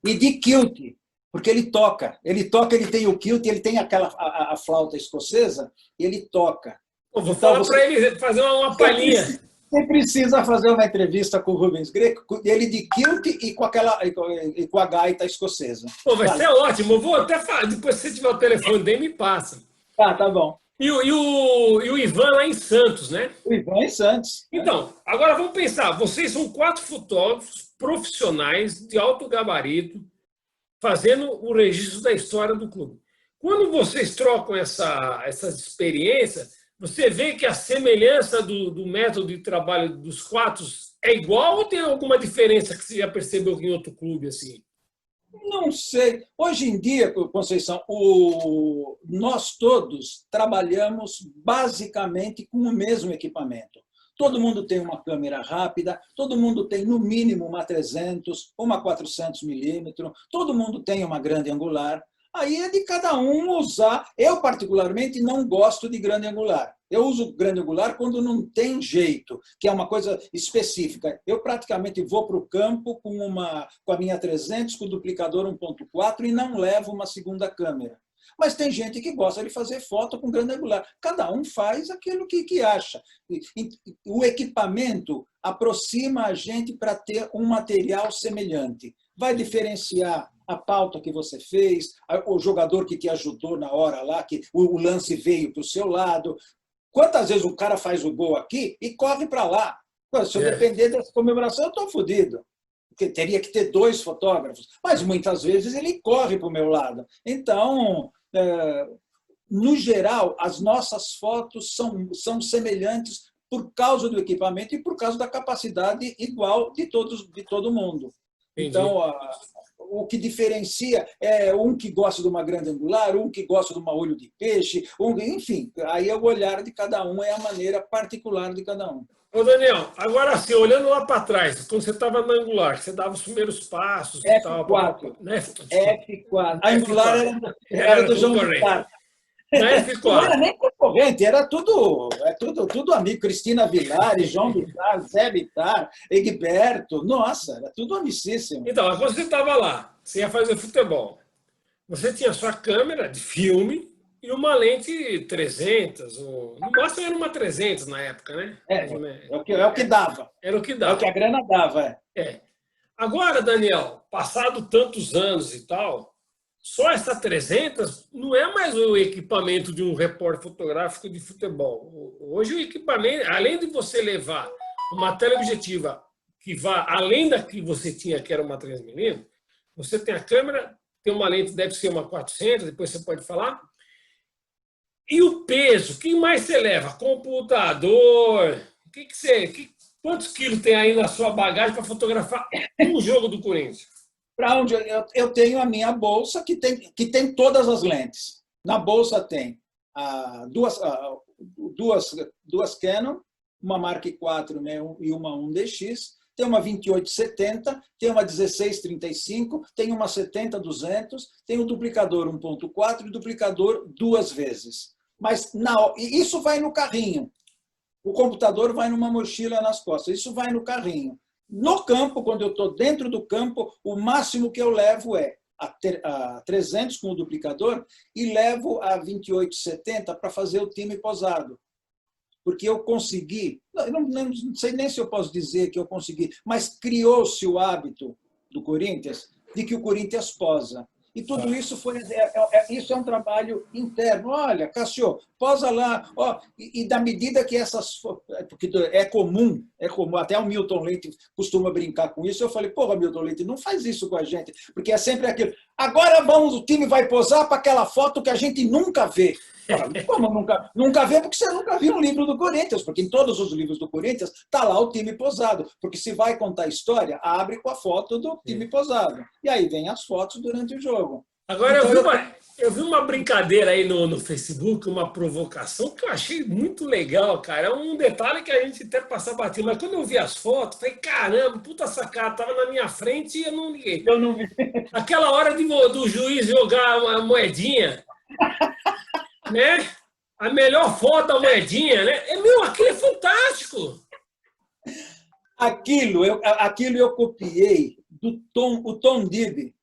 e de kilt, porque ele toca, ele tem o kilt, ele tem a flauta escocesa, e ele toca. Eu vou falar para ele fazer uma palhinha. Você precisa fazer uma entrevista com o Rubens Greco, ele de kilt e com a gaita escocesa. Pô, vai ser ótimo. Eu vou até falar. Depois, se você tiver o telefone dele, me passa. Tá bom. E o Ivan lá em Santos, né? O Ivan em Santos. Então, agora vamos pensar. Vocês são 4 fotógrafos profissionais de alto gabarito, fazendo o registro da história do clube. Quando vocês trocam essas experiências, você vê que a semelhança do método de trabalho dos 4 é igual ou tem alguma diferença que você já percebeu em outro clube assim? Não sei. Hoje em dia, Conceição, nós todos trabalhamos basicamente com o mesmo equipamento. Todo mundo tem uma câmera rápida, todo mundo tem no mínimo uma 300, uma 400 milímetros, todo mundo tem uma grande angular. Aí é de cada um usar. Eu, particularmente, não gosto de grande angular. Eu uso grande angular quando não tem jeito, que é uma coisa específica. Eu praticamente vou para o campo com a minha 300, com o duplicador 1.4 e não levo uma segunda câmera. Mas tem gente que gosta de fazer foto com grande angular. Cada um faz aquilo que acha. O equipamento aproxima a gente para ter um material semelhante. Vai diferenciar a pauta que você fez, o jogador que te ajudou na hora lá, que o lance veio para o seu lado. Quantas vezes o cara faz o gol aqui e corre para lá? Se eu depender dessa comemoração, eu estou fodido. Porque teria que ter 2 fotógrafos. Mas muitas vezes ele corre para o meu lado. Então, no geral, as nossas fotos são semelhantes por causa do equipamento e por causa da capacidade igual de todo mundo. Entendi. Então, o que diferencia é um que gosta de uma grande angular, um que gosta de uma olho de peixe, enfim, aí é o olhar de cada um, é a maneira particular de cada um. Ô, Daniel, agora assim, olhando lá para trás, quando você estava na angular, você dava os primeiros passos e tal. F4. A angular era do João Vitar. Não era nem concorrente, era tudo amigo. Cristina Vilares, João Vitar, Zé Vitar, Egberto. Nossa, era tudo amicíssimo. Então, quando você estava lá, você ia fazer futebol. Você tinha sua câmera de filme e uma lente 300. No máximo era uma 300 na época, né? É o que dava. Era o que dava. É o que a grana dava. Agora, Daniel, passado tantos anos e tal, só essa 300 não é mais o equipamento de um repórter fotográfico de futebol. Hoje o equipamento, além de você levar uma teleobjetiva que vá além da que você tinha, que era uma 3mm, você tem a câmera, tem uma lente, deve ser uma 400, depois você pode falar. E o peso, quem mais você leva? Computador, quantos quilos tem aí na sua bagagem para fotografar um jogo do Corinthians? Para onde eu tenho a minha bolsa, que tem todas as lentes. Na bolsa tem duas Canon, uma Mark IV, né, e uma 1DX, tem uma 2870, tem uma 1635, tem uma 70-200, tem o duplicador 1.4 e o duplicador 2 vezes. Mas isso vai no carrinho. O computador vai numa mochila nas costas. Isso vai no carrinho. No campo, quando eu estou dentro do campo, o máximo que eu levo é a 300 com o duplicador e levo a 2870 para fazer o time posado. Porque eu consegui, não sei nem se eu posso dizer que eu consegui, mas criou-se o hábito do Corinthians de que o Corinthians posa. E tudo isso isso é um trabalho interno. Olha, Cássio, posa lá. Ó, e da medida que essas... Porque é comum, até o Milton Leite costuma brincar com isso, eu falei, porra, Milton Leite, não faz isso com a gente, porque é sempre aquilo. Agora o time vai posar para aquela foto que a gente nunca vê. Como nunca vê? Porque você nunca viu um livro do Corinthians, porque em todos os livros do Corinthians está lá o time posado. Porque se vai contar história, abre com a foto do time posado. E aí vem as fotos durante o jogo. Agora, Então, eu vi uma brincadeira aí no Facebook, uma provocação que eu achei muito legal, cara. É um detalhe que a gente até passa batido, mas quando eu vi as fotos, falei, caramba, puta sacada, tava na minha frente e eu não liguei. Eu não vi. Aquela hora do juiz jogar uma moedinha, né? A melhor foto da moedinha, né? Aquilo é fantástico. Aquilo eu copiei do o Tom Dibby.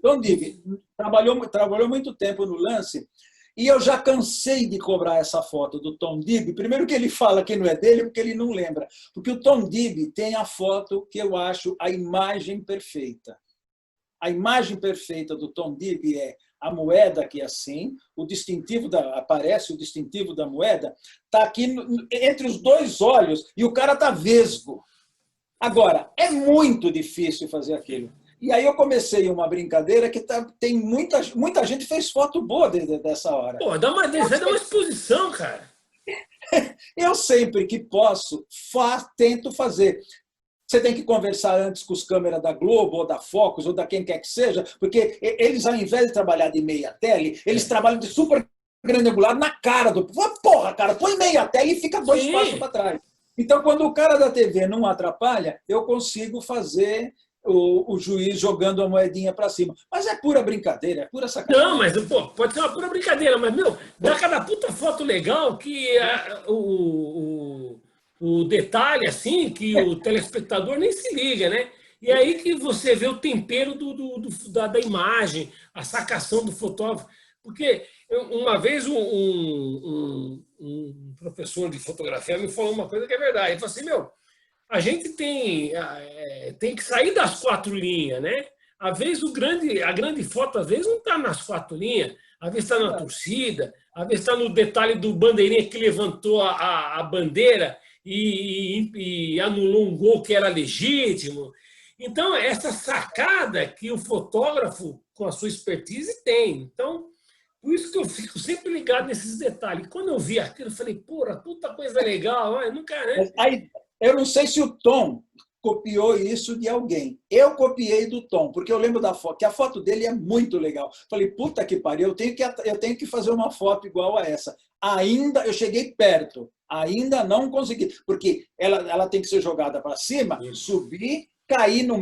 Tom Dibby trabalhou muito tempo no Lance e eu já cansei de cobrar essa foto do Tom Dibby. Primeiro que ele fala que não é dele, porque ele não lembra. Porque o Tom Dibby tem a foto que eu acho a imagem perfeita. A imagem perfeita do Tom Dibby é a moeda aqui assim, aparece o distintivo da moeda, está aqui entre os dois olhos e o cara está vesgo. Agora, é muito difícil fazer aquilo. E aí eu comecei uma brincadeira que tem muita gente fez foto boa dessa hora. Pô, dá uma exposição, cara. Eu sempre que posso, tento fazer. Você tem que conversar antes com os câmeras da Globo, ou da Focus, ou da quem quer que seja, porque eles, ao invés de trabalhar de meia tele, eles trabalham de super granular na cara do... Porra, cara, põe meia tele e fica 2 passos para trás. Então, quando o cara da TV não atrapalha, eu consigo fazer o juiz jogando a moedinha para cima. Mas é pura brincadeira, é pura sacanagem. Não, mas pode ser uma pura brincadeira, mas, dá cada puta foto legal que o detalhe, assim, que o telespectador nem se liga, né? E aí que você vê o tempero da imagem, a sacação do fotógrafo. Porque uma vez um professor de fotografia me falou uma coisa que é verdade. Ele falou assim, a gente tem que sair das 4 linhas, né? Às vezes a grande foto, às vezes, não está nas 4 linhas, às vezes está na torcida, às vezes está no detalhe do bandeirinha que levantou a bandeira e anulou um gol que era legítimo. Então, essa sacada que o fotógrafo, com a sua expertise, tem. Então, por isso que eu fico sempre ligado nesses detalhes. Quando eu vi aquilo, eu falei, porra, puta coisa legal. Eu nunca, né? Eu não sei se o Tom copiou isso de alguém. Eu copiei do Tom, porque eu lembro da foto, que a foto dele é muito legal. Falei, puta que pariu, eu tenho que fazer uma foto igual a essa. Eu cheguei perto, ainda não consegui, porque ela tem que ser jogada para cima, subir, cair na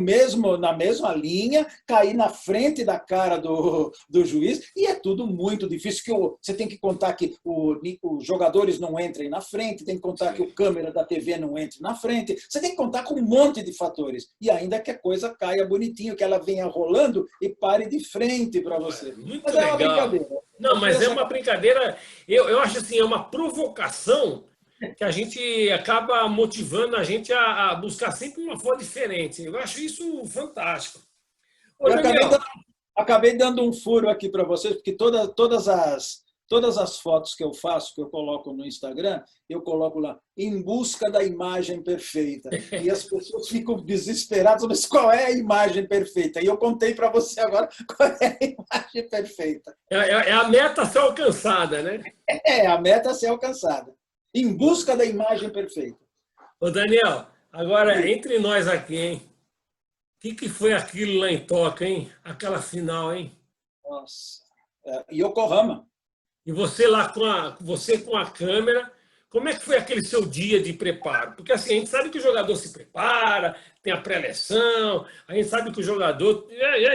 mesma linha, cair na frente da cara do juiz, e é tudo muito difícil, que você tem que contar que os jogadores não entrem na frente, tem que contar que o câmera da TV não entre na frente, você tem que contar com um monte de fatores, e ainda que a coisa caia bonitinho, que ela venha rolando e pare de frente para você. Muito mas legal. É uma brincadeira. Não, mas é uma brincadeira, eu acho assim, é uma provocação que a gente acaba motivando a gente a buscar sempre uma foto diferente. Eu acho isso fantástico. Eu acabei dando um furo aqui para vocês, porque todas as fotos que eu faço, que eu coloco no Instagram, eu coloco lá, em busca da imagem perfeita. E as pessoas ficam desesperadas, mas qual é a imagem perfeita? E eu contei para você agora qual é a imagem perfeita. É a meta a ser alcançada, né? É a meta a ser alcançada. Em busca da imagem perfeita. Ô, Daniel, agora, entre nós aqui, hein? O que foi aquilo lá em Tóquio, hein? Aquela final, hein? Nossa. Yokohama. E você lá com a câmera, como é que foi aquele seu dia de preparo? Porque assim, a gente sabe que o jogador se prepara, tem a pré-eleção, a gente sabe que o jogador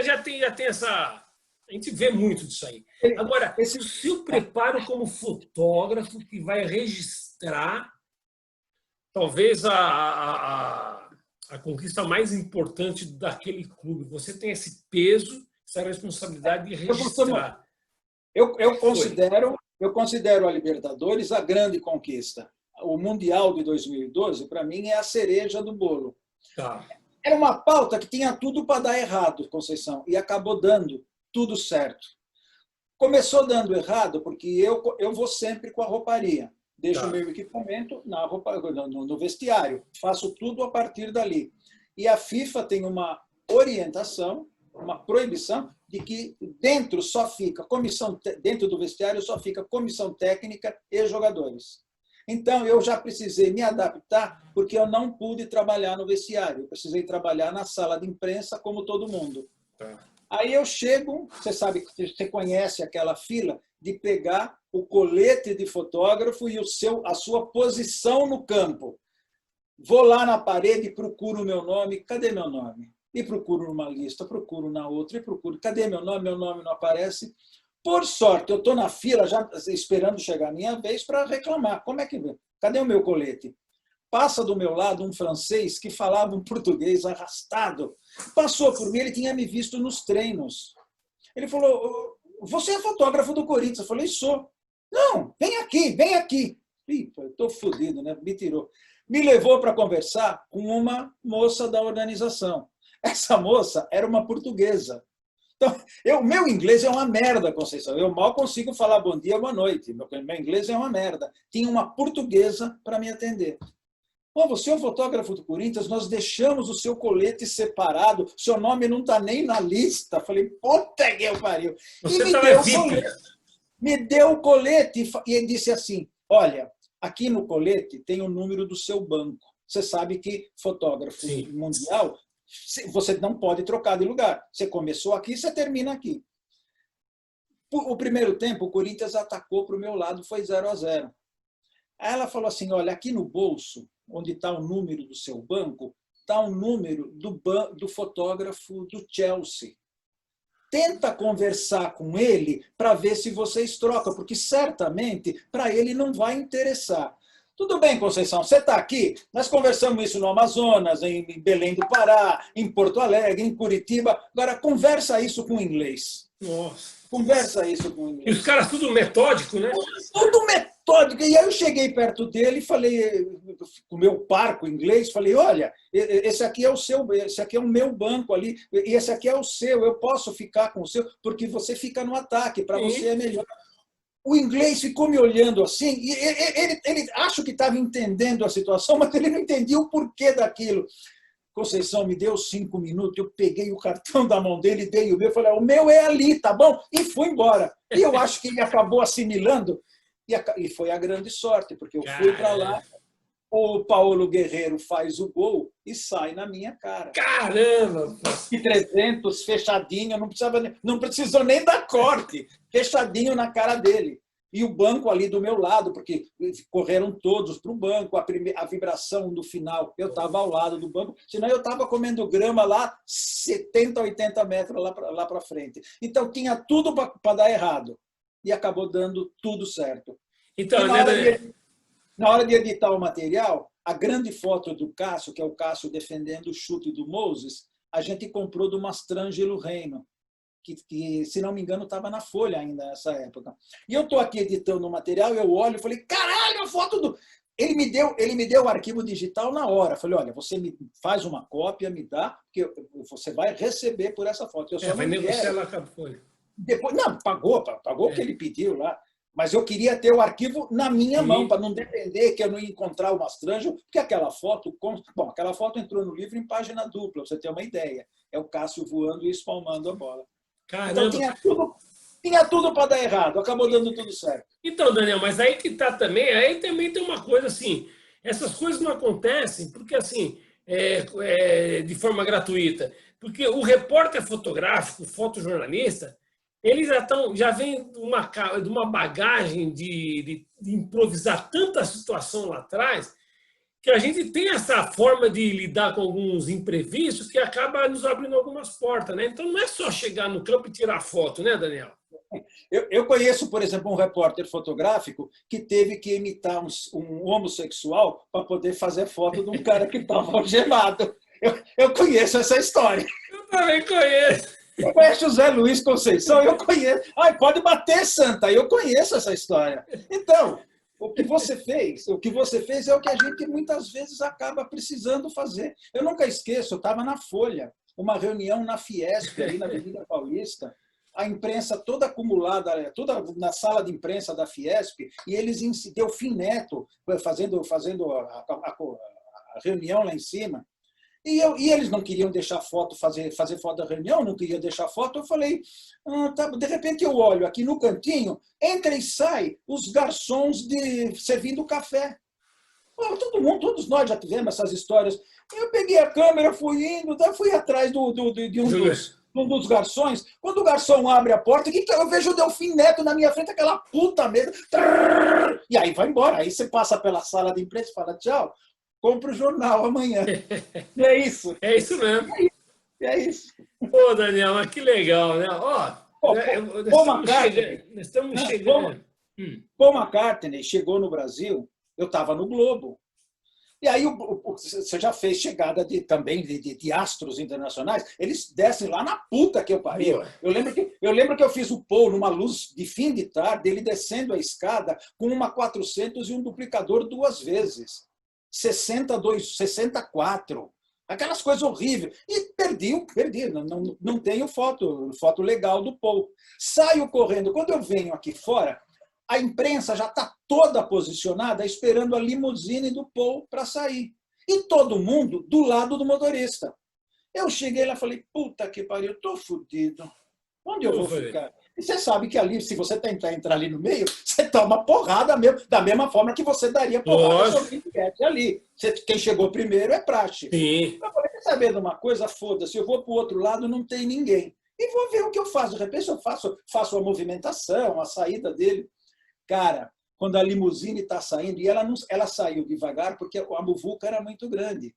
já tem essa... A gente vê muito disso aí. Agora, o seu preparo como fotógrafo que vai registrar talvez a conquista mais importante daquele clube. Você tem esse peso, essa responsabilidade de registrar. Eu considero a Libertadores a grande conquista. O Mundial de 2012, para mim, é a cereja do bolo. Tá. Era uma pauta que tinha tudo para dar errado, Conceição, e acabou dando tudo certo. Começou dando errado porque eu vou sempre com a rouparia. Deixo o meu equipamento no vestiário. Faço tudo a partir dali. E a FIFA tem uma orientação, uma proibição de que dentro do vestiário só fica comissão técnica e jogadores. Então, eu já precisei me adaptar porque eu não pude trabalhar no vestiário. Eu precisei trabalhar na sala de imprensa como todo mundo. Aí eu chego, você sabe, você conhece aquela fila de pegar o colete de fotógrafo e a sua posição no campo. Vou lá na parede e procuro o meu nome. Cadê meu nome? E procuro numa lista, procuro na outra, e procuro. Cadê meu nome? Meu nome não aparece. Por sorte, eu estou na fila já esperando chegar a minha vez para reclamar. Como é que... Cadê o meu colete? Passa do meu lado um francês que falava um português arrastado. Passou por mim, ele tinha me visto nos treinos. Ele falou, você é fotógrafo do Corinthians? Eu falei, sou. Não, vem aqui, vem aqui. Ih, estou fodido, né? Me tirou. Me levou para conversar com uma moça da organização. Essa moça era uma portuguesa. Então, meu inglês é uma merda, Conceição. Eu mal consigo falar bom dia, boa noite. Meu inglês é uma merda. Tinha uma portuguesa para me atender. Bom, você é um fotógrafo do Corinthians, nós deixamos o seu colete separado, seu nome não está nem na lista. Falei, puta que eu pariu. Você estava VIP. Me deu o colete e ele disse assim, olha, aqui no colete tem o número do seu banco. Você sabe que fotógrafo mundial, você não pode trocar de lugar. Você começou aqui, você termina aqui. O primeiro tempo, o Corinthians atacou para o meu lado, foi 0-0. Aí ela falou assim, olha, aqui no bolso, onde está o número do seu banco, está o número do fotógrafo do Chelsea. Tenta conversar com ele para ver se vocês trocam, porque certamente para ele não vai interessar. Tudo bem, Conceição, você está aqui, nós conversamos isso no Amazonas, em Belém do Pará, em Porto Alegre, em Curitiba. Agora, conversa isso com o inglês. Nossa. Conversa isso com o inglês. E os caras tudo metódico, né? Tudo metódico. E aí eu cheguei perto dele e falei, com o meu parco inglês, falei, olha, esse aqui é o seu, esse aqui é o meu banco ali, e esse aqui é o seu, eu posso ficar com o seu, porque você fica no ataque, para você é melhor. O inglês ficou me olhando assim, e ele acho que estava entendendo a situação, mas ele não entendia o porquê daquilo. Conceição, me deu 5 minutos, eu peguei o cartão da mão dele, dei o meu, falei, o meu é ali, tá bom? E fui embora. E eu acho que ele acabou assimilando, e foi a grande sorte, porque eu fui para lá, o Paulo Guerreiro faz o gol e sai na minha cara. Caramba! E 300, fechadinho, não precisou nem dar corte, fechadinho na cara dele. E o banco ali do meu lado, porque correram todos para o banco, a vibração do final, eu estava ao lado do banco, senão eu estava comendo grama lá 70, 80 metros lá para frente. Então, tinha tudo para dar errado. E acabou dando tudo certo. Então, na hora de editar o material, a grande foto do Cássio, que é o Cássio defendendo o chute do Moses, a gente comprou do Mastrangelo Reino, que, se não me engano, estava na Folha ainda nessa época. E eu estou aqui editando o material, eu olho e falei, caralho, a foto do... Ele me deu o arquivo digital na hora. Falei, olha, você me faz uma cópia, me dá, porque você vai receber por essa foto. Eu só vai negociar lá com a Folha. Depois, não, pagou o que ele pediu lá. Mas eu queria ter o arquivo na minha mão, para não depender que eu não ia encontrar o Mastrangelo, porque aquela foto entrou no livro em página dupla, para você ter uma ideia. É o Cássio voando e espalmando a bola. Caramba. Então tinha tudo para dar errado, acabou dando tudo certo. Então, Daniel, mas aí que está também, aí também tem uma coisa assim, essas coisas não acontecem porque assim, de forma gratuita, porque o repórter fotográfico, o fotojornalista, eles já vem de uma bagagem de improvisar tanta situação lá atrás, que a gente tem essa forma de lidar com alguns imprevistos que acaba nos abrindo algumas portas, né? Então não é só chegar no campo e tirar foto, né, Daniel? Eu conheço, por exemplo, um repórter fotográfico que teve que imitar um homossexual para poder fazer foto de um cara que estava algemado. Eu conheço essa história. Eu também conheço. Eu conheço José Luiz Conceição, eu conheço. Ai, pode bater, Santa, eu conheço essa história. Então, o que você fez é o que a gente muitas vezes acaba precisando fazer. Eu nunca esqueço, eu estava na Folha, uma reunião na Fiesp, ali na Avenida Paulista, a imprensa toda acumulada, toda na sala de imprensa da Fiesp, e eles, Delfim Neto, fazendo a reunião lá em cima, e eles não queriam deixar foto, fazer foto da reunião, não queriam deixar foto. Eu falei, tá, de repente eu olho aqui no cantinho, entra e sai os garçons servindo café. Todo mundo, todos nós já tivemos essas histórias. Eu peguei a câmera, fui indo, fui atrás de um dos garçons. Quando o garçom abre a porta, eu vejo o Delfim Neto na minha frente, aquela puta mesa. E aí vai embora. Aí você passa pela sala de imprensa e fala, tchau, compra o jornal amanhã. E é isso. É isso mesmo. É isso. Pô, Daniel, mas que legal, né? Nós estamos chegando. Paul McCartney chegou no Brasil, eu estava no Globo. E aí você já fez chegada também de astros internacionais, eles descem lá na puta que eu pariu. Eu lembro que eu fiz o Paul numa luz de fim de tarde, ele descendo a escada com uma 400 e um duplicador 2 vezes. 64. Aquelas coisas horríveis. E perdi. Não tenho foto legal do Paul. Saio correndo. Quando eu venho aqui fora, a imprensa já está toda posicionada esperando a limusine do Paul para sair. E todo mundo do lado do motorista. Eu cheguei lá e falei, puta que pariu, eu estou fodido. Onde eu vou ficar? E você sabe que ali, se você tentar entrar ali no meio, você toma porrada mesmo, da mesma forma que você daria porrada sobre quem estivesse ali. Quem chegou primeiro é praxe. Sim. Eu falei, quer saber de uma coisa? Foda-se, eu vou para o outro lado, não tem ninguém. E vou ver o que eu faço. De repente eu faço a movimentação, a saída dele. Cara, quando a limusine está saindo, e ela saiu devagar porque a muvuca era muito grande.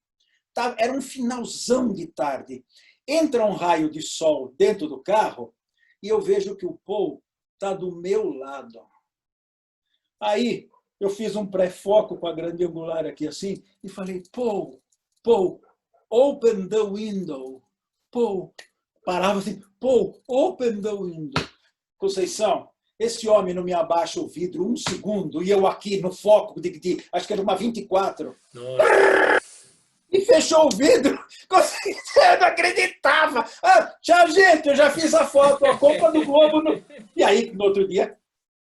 Era um finalzão de tarde. Entra um raio de sol dentro do carro e eu vejo que o Paul está do meu lado. Aí eu fiz um pré-foco com a grande angular aqui assim e falei, Paul, open the window. Paul, parava assim, Paul, open the window. Conceição, esse homem não me abaixa o vidro 1 segundo e eu aqui no foco acho que era uma 24. Nossa. E fechou o vidro. Eu não acreditava. Tchau, gente, eu já fiz a foto, a culpa do Globo. E aí, no outro dia,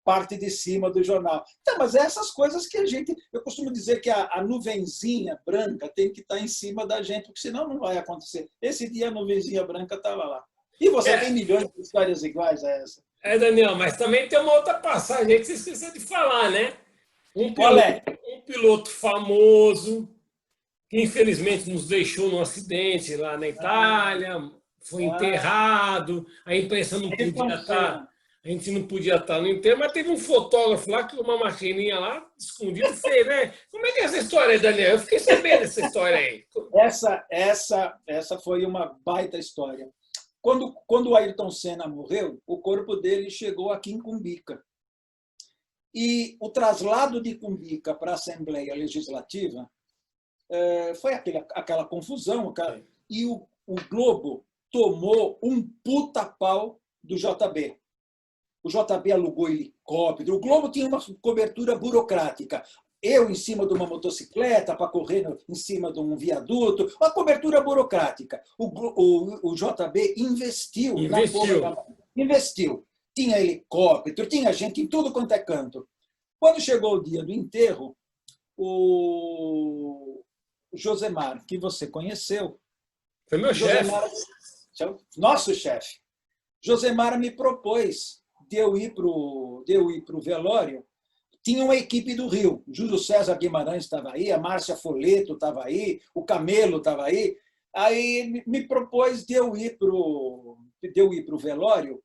parte de cima do jornal. Então, mas é essas coisas que a gente... Eu costumo dizer que a nuvenzinha branca tem que estar em cima da gente, porque senão não vai acontecer. Esse dia a nuvenzinha branca estava lá. E você tem milhões de histórias iguais a essa. Daniel, mas também tem uma outra passagem aí que você esqueceu de falar, né? Um piloto famoso, que infelizmente nos deixou num acidente lá na Itália, foi enterrado, a imprensa não podia estar, a gente não podia estar no enterro, mas teve um fotógrafo lá, que uma maquininha lá, escondido, fez, né? Como é que é essa história aí, Daniel? Eu fiquei sabendo dessa história aí. Essa foi uma baita história. Quando o Ayrton Senna morreu, o corpo dele chegou aqui em Cumbica. E o traslado de Cumbica para a Assembleia Legislativa foi aquela confusão. E o Globo tomou um puta pau do JB. O JB alugou helicóptero. O Globo tinha uma cobertura burocrática. Eu em cima de uma motocicleta para correr em cima de um viaduto. Uma cobertura burocrática. O JB investiu. Investiu. Tinha helicóptero, tinha gente em tudo quanto é canto. Quando chegou o dia do enterro, o Josemar, que você conheceu... Foi meu chefe. Nosso chefe. Josemar me propôs de eu ir para o velório. Tinha uma equipe do Rio. Júlio César Guimarães estava aí, a Márcia Foleto estava aí, o Camelo estava aí. Aí me propôs de eu ir para o velório,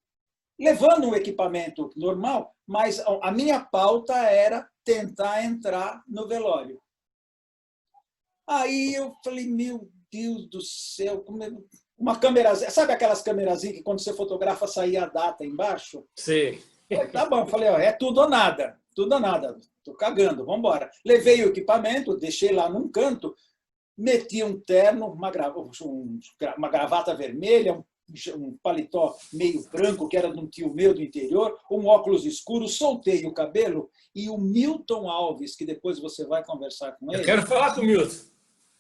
levando um equipamento normal, mas a minha pauta era tentar entrar no velório. Aí eu falei, meu Deus do céu, uma câmerazinha, sabe aquelas câmerazinhas que quando você fotografa saía a data embaixo? Sim. Tá bom, falei, é tudo ou nada, tô cagando, vamos embora. Levei o equipamento, deixei lá num canto, meti um terno, uma gravata vermelha, um paletó meio branco, que era de um tio meu do interior, um óculos escuro, soltei o cabelo e o Milton Alves, que depois você vai conversar com Eu ele, quero falar com o Milton.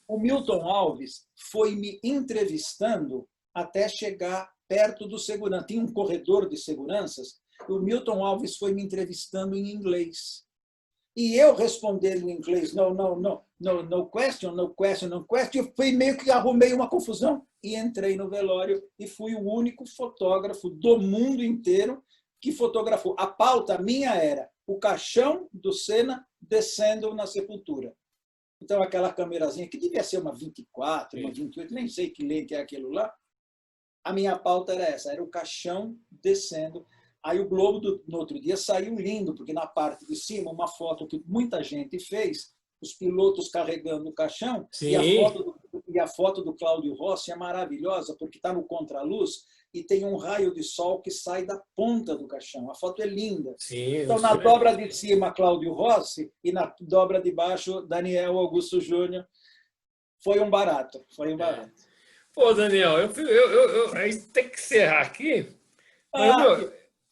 o Milton Alves foi me entrevistando até chegar perto do segurança. Tinha um corredor de seguranças, e o Milton Alves foi me entrevistando em inglês. E eu respondendo em inglês, no question, no question, no question, eu fui meio que arrumei uma confusão e entrei no velório e fui o único fotógrafo do mundo inteiro que fotografou. A pauta minha era o caixão do Senna descendo na sepultura. Então, aquela câmerazinha, que devia ser uma 24, uma 28, nem sei que lente é aquilo lá, a minha pauta era essa, era o caixão descendo. Aí o Globo, no outro dia, saiu lindo, porque na parte de cima, uma foto que muita gente fez, os pilotos carregando o caixão, e a foto do Cláudio Rossi é maravilhosa, porque está no contraluz e tem um raio de sol que sai da ponta do caixão. A foto é linda. Sim, então, na dobra de cima, Cláudio Rossi, e na dobra de baixo, Daniel Augusto Júnior. Foi um barato, foi um barato. Pô, Daniel, a gente tem que encerrar aqui.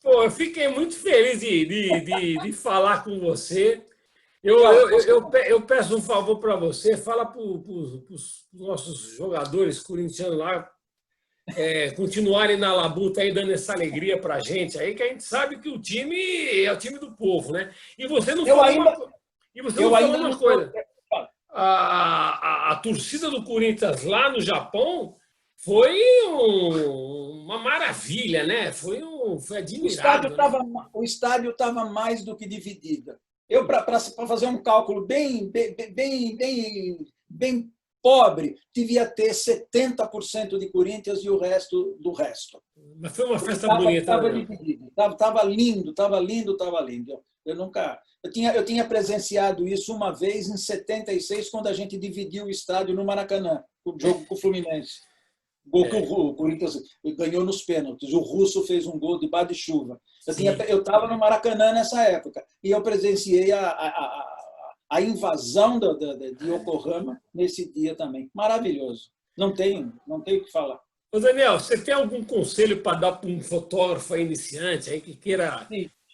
Eu fiquei muito feliz de falar com você. Eu peço um favor para você, fala para os nossos jogadores corintianos lá continuarem na labuta aí, dando essa alegria para a gente, aí que a gente sabe que o time é o time do povo, né? E você não falou uma coisa. A torcida do Corinthians lá no Japão foi uma maravilha, né? Foi admirável. O estádio estava mais do que dividido. Eu, para fazer um cálculo bem pobre, devia ter 70% de Corinthians e o resto do resto. Mas foi uma festa bonita. Estava dividido. Estava lindo, estava lindo, estava lindo. Eu tinha presenciado isso uma vez em 76, quando a gente dividiu o estádio no Maracanã, o jogo com o Fluminense. Gol que o Corinthians ganhou nos pênaltis. O Russo fez um gol debaixo de chuva. Eu estava no Maracanã nessa época e eu presenciei a invasão de Yokohama nesse dia também. Maravilhoso. Não tenho o que falar. Ô Daniel, você tem algum conselho para dar para um fotógrafo iniciante aí que queira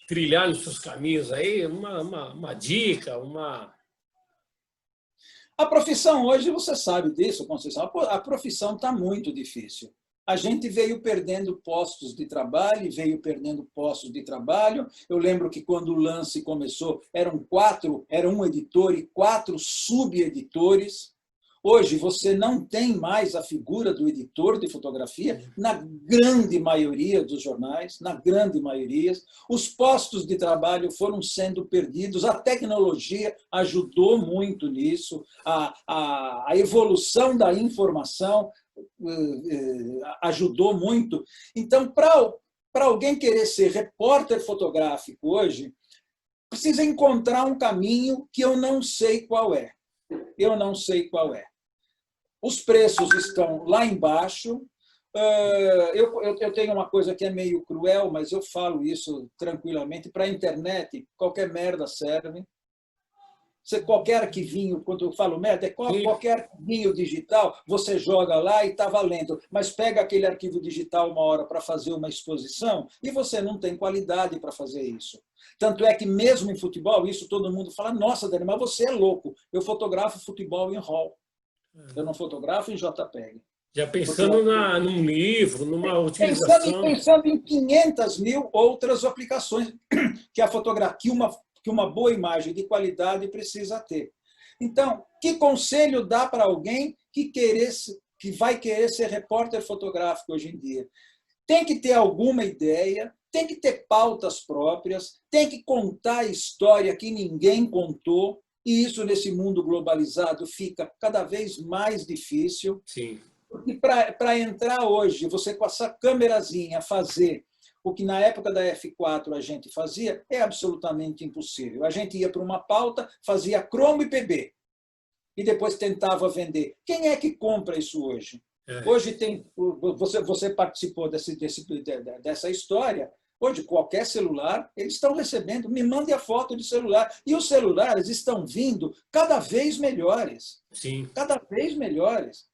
trilhar nos seus caminhos aí? Uma dica, A profissão hoje, você sabe disso, Conceição, a profissão está muito difícil. A gente veio perdendo postos de trabalho, Eu lembro que quando o Lance começou, eram um editor e 4 subeditores. Hoje, você não tem mais a figura do editor de fotografia na grande maioria dos jornais, na grande maioria. Os postos de trabalho foram sendo perdidos, a tecnologia ajudou muito nisso, a evolução da informação ajudou muito. Então, para alguém querer ser repórter fotográfico hoje, precisa encontrar um caminho que eu não sei qual é. Os preços estão lá embaixo. Eu tenho uma coisa que é meio cruel, mas eu falo isso tranquilamente. Para a internet, qualquer merda serve. Qualquer arquivinho, quando eu falo merda, qualquer arquivinho digital, você joga lá e está valendo. Mas pega aquele arquivo digital uma hora para fazer uma exposição e você não tem qualidade para fazer isso. Tanto é que mesmo em futebol, isso todo mundo fala, nossa, Dani, mas você é louco. Eu fotografo futebol em RAW. Eu não fotografo em JPEG. Já pensando num livro, numa utilização... Pensando em 500 mil outras aplicações que a fotografia, que uma boa imagem de qualidade precisa ter. Então, que conselho dá para alguém que vai querer ser repórter fotográfico hoje em dia? Tem que ter alguma ideia, tem que ter pautas próprias, tem que contar a história que ninguém contou, e isso, nesse mundo globalizado, fica cada vez mais difícil. Sim. Porque para entrar hoje, você com essa câmerazinha fazer o que na época da F4 a gente fazia, é absolutamente impossível. A gente ia para uma pauta, fazia cromo e PB, e depois tentava vender. Quem é que compra isso hoje? Hoje você participou dessa história. Hoje, qualquer celular, eles estão recebendo, me mande a foto de celular. E os celulares estão vindo cada vez melhores. Sim. Cada vez melhores.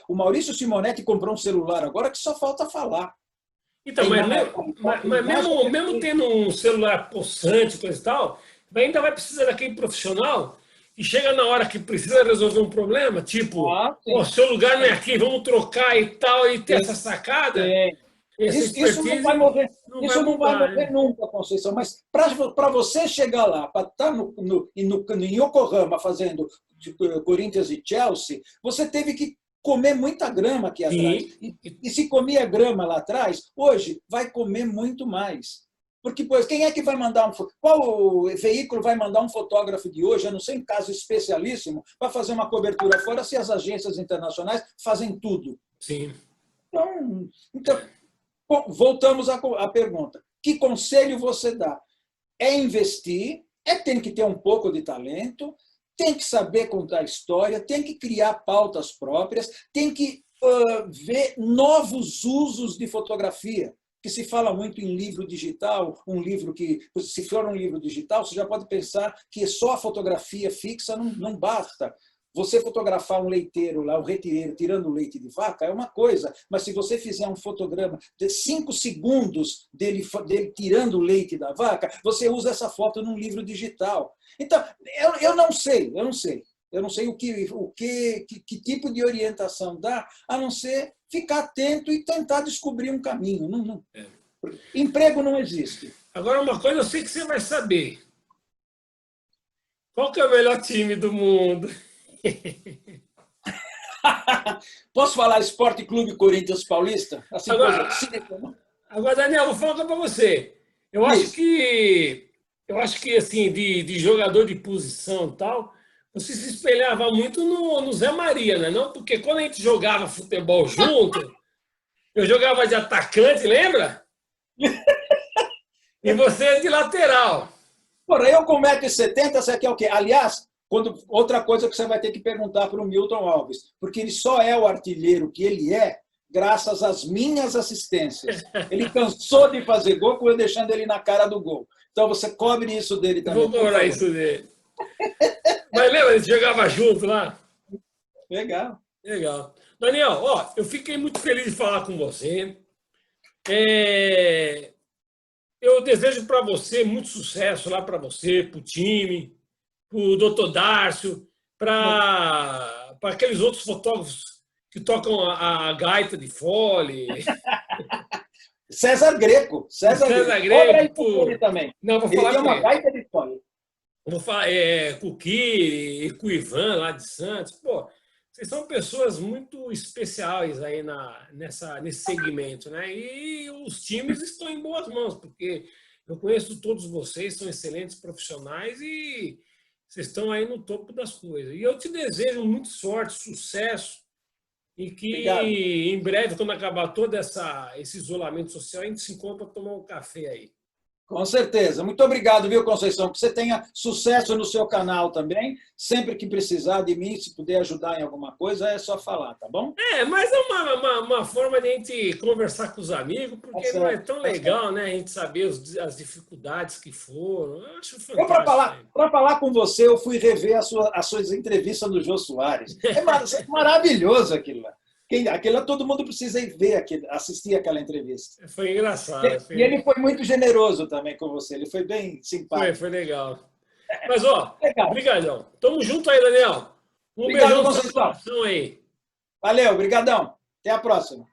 O Maurício Simonetti comprou um celular agora que só falta falar. Então, mas mesmo tendo um celular possante, coisa e tal, ainda vai precisar daquele profissional e chega na hora que precisa resolver um problema, tipo, o seu lugar não é aqui, vamos trocar e tal, e ter essa sacada. Isso não vai morrer, não vai morrer nunca, Conceição. Mas para você chegar lá, para estar em Yokohama fazendo Corinthians e Chelsea, você teve que comer muita grama aqui atrás. E se comia grama lá atrás, hoje vai comer muito mais. Porque, pois, quem é que vai mandar qual veículo vai mandar um fotógrafo de hoje, a não ser em caso especialíssimo, para fazer uma cobertura fora, se as agências internacionais fazem tudo? Sim. Então voltamos à pergunta. Que conselho você dá? É investir, tem que ter um pouco de talento, tem que saber contar história, tem que criar pautas próprias, tem que ver novos usos de fotografia, que se fala muito em livro digital, se for um livro digital, você já pode pensar que só a fotografia fixa não basta. Você fotografar um leiteiro lá, um retireiro, tirando o leite de vaca, é uma coisa, mas se você fizer um fotograma de 5 segundos dele tirando o leite da vaca, você usa essa foto num livro digital. Então, eu não sei que tipo de orientação dá, a não ser ficar atento e tentar descobrir um caminho. Emprego não existe. Agora, uma coisa eu sei que você vai saber. Qual que é o melhor time do mundo? Posso falar Esporte Clube Corinthians Paulista? Assim, agora, Daniel, vou falar para você. Eu acho que assim, de jogador de posição e tal, você se espelhava muito no Zé Maria, né? Não? Porque quando a gente jogava futebol junto, eu jogava de atacante, lembra? E você de lateral. Porra, eu com 1,70 m, você quer o quê? Aliás, outra coisa que você vai ter que perguntar para o Milton Alves, porque ele só é o artilheiro que ele é graças às minhas assistências. Ele cansou de fazer gol com eu deixando ele na cara do gol. Então você cobre isso dele também. Vou cobrar isso dele. Mas lembra, a gente jogava junto lá? Legal. Daniel, eu fiquei muito feliz de falar com você. Eu desejo para você muito sucesso lá para você, para o time, para o doutor Dárcio, para aqueles outros fotógrafos que tocam a gaita de fole. César Greco. César Greco. Também. Não, vou falar ele tem uma gaita de fole. Vou falar com o Kiri e com o Ivan lá de Santos. Pô, vocês são pessoas muito especiais aí nesse segmento, né? E os times estão em boas mãos, porque eu conheço todos vocês, são excelentes profissionais e vocês estão aí no topo das coisas. E eu te desejo muita sorte, sucesso e que Obrigado. Em breve, quando acabar todo esse isolamento social, a gente se encontra para tomar um café aí. Com certeza. Muito obrigado, viu, Conceição? Que você tenha sucesso no seu canal também. Sempre que precisar de mim, se puder ajudar em alguma coisa, é só falar, tá bom? Mas é uma forma de a gente conversar com os amigos, porque não é tão legal, né? A gente saber as dificuldades que foram. Eu acho fantástico. Para falar com você, eu fui rever as suas entrevistas do Jô Soares. É maravilhoso aquilo lá. Aquilo todo mundo precisa ir ver, assistir aquela entrevista. Foi engraçado. E ele foi muito generoso também com você. Ele foi bem simpático. Foi legal. Mas, obrigadão. Tamo junto aí, Daniel. Obrigado, beijão aí. Valeu, brigadão. Até a próxima.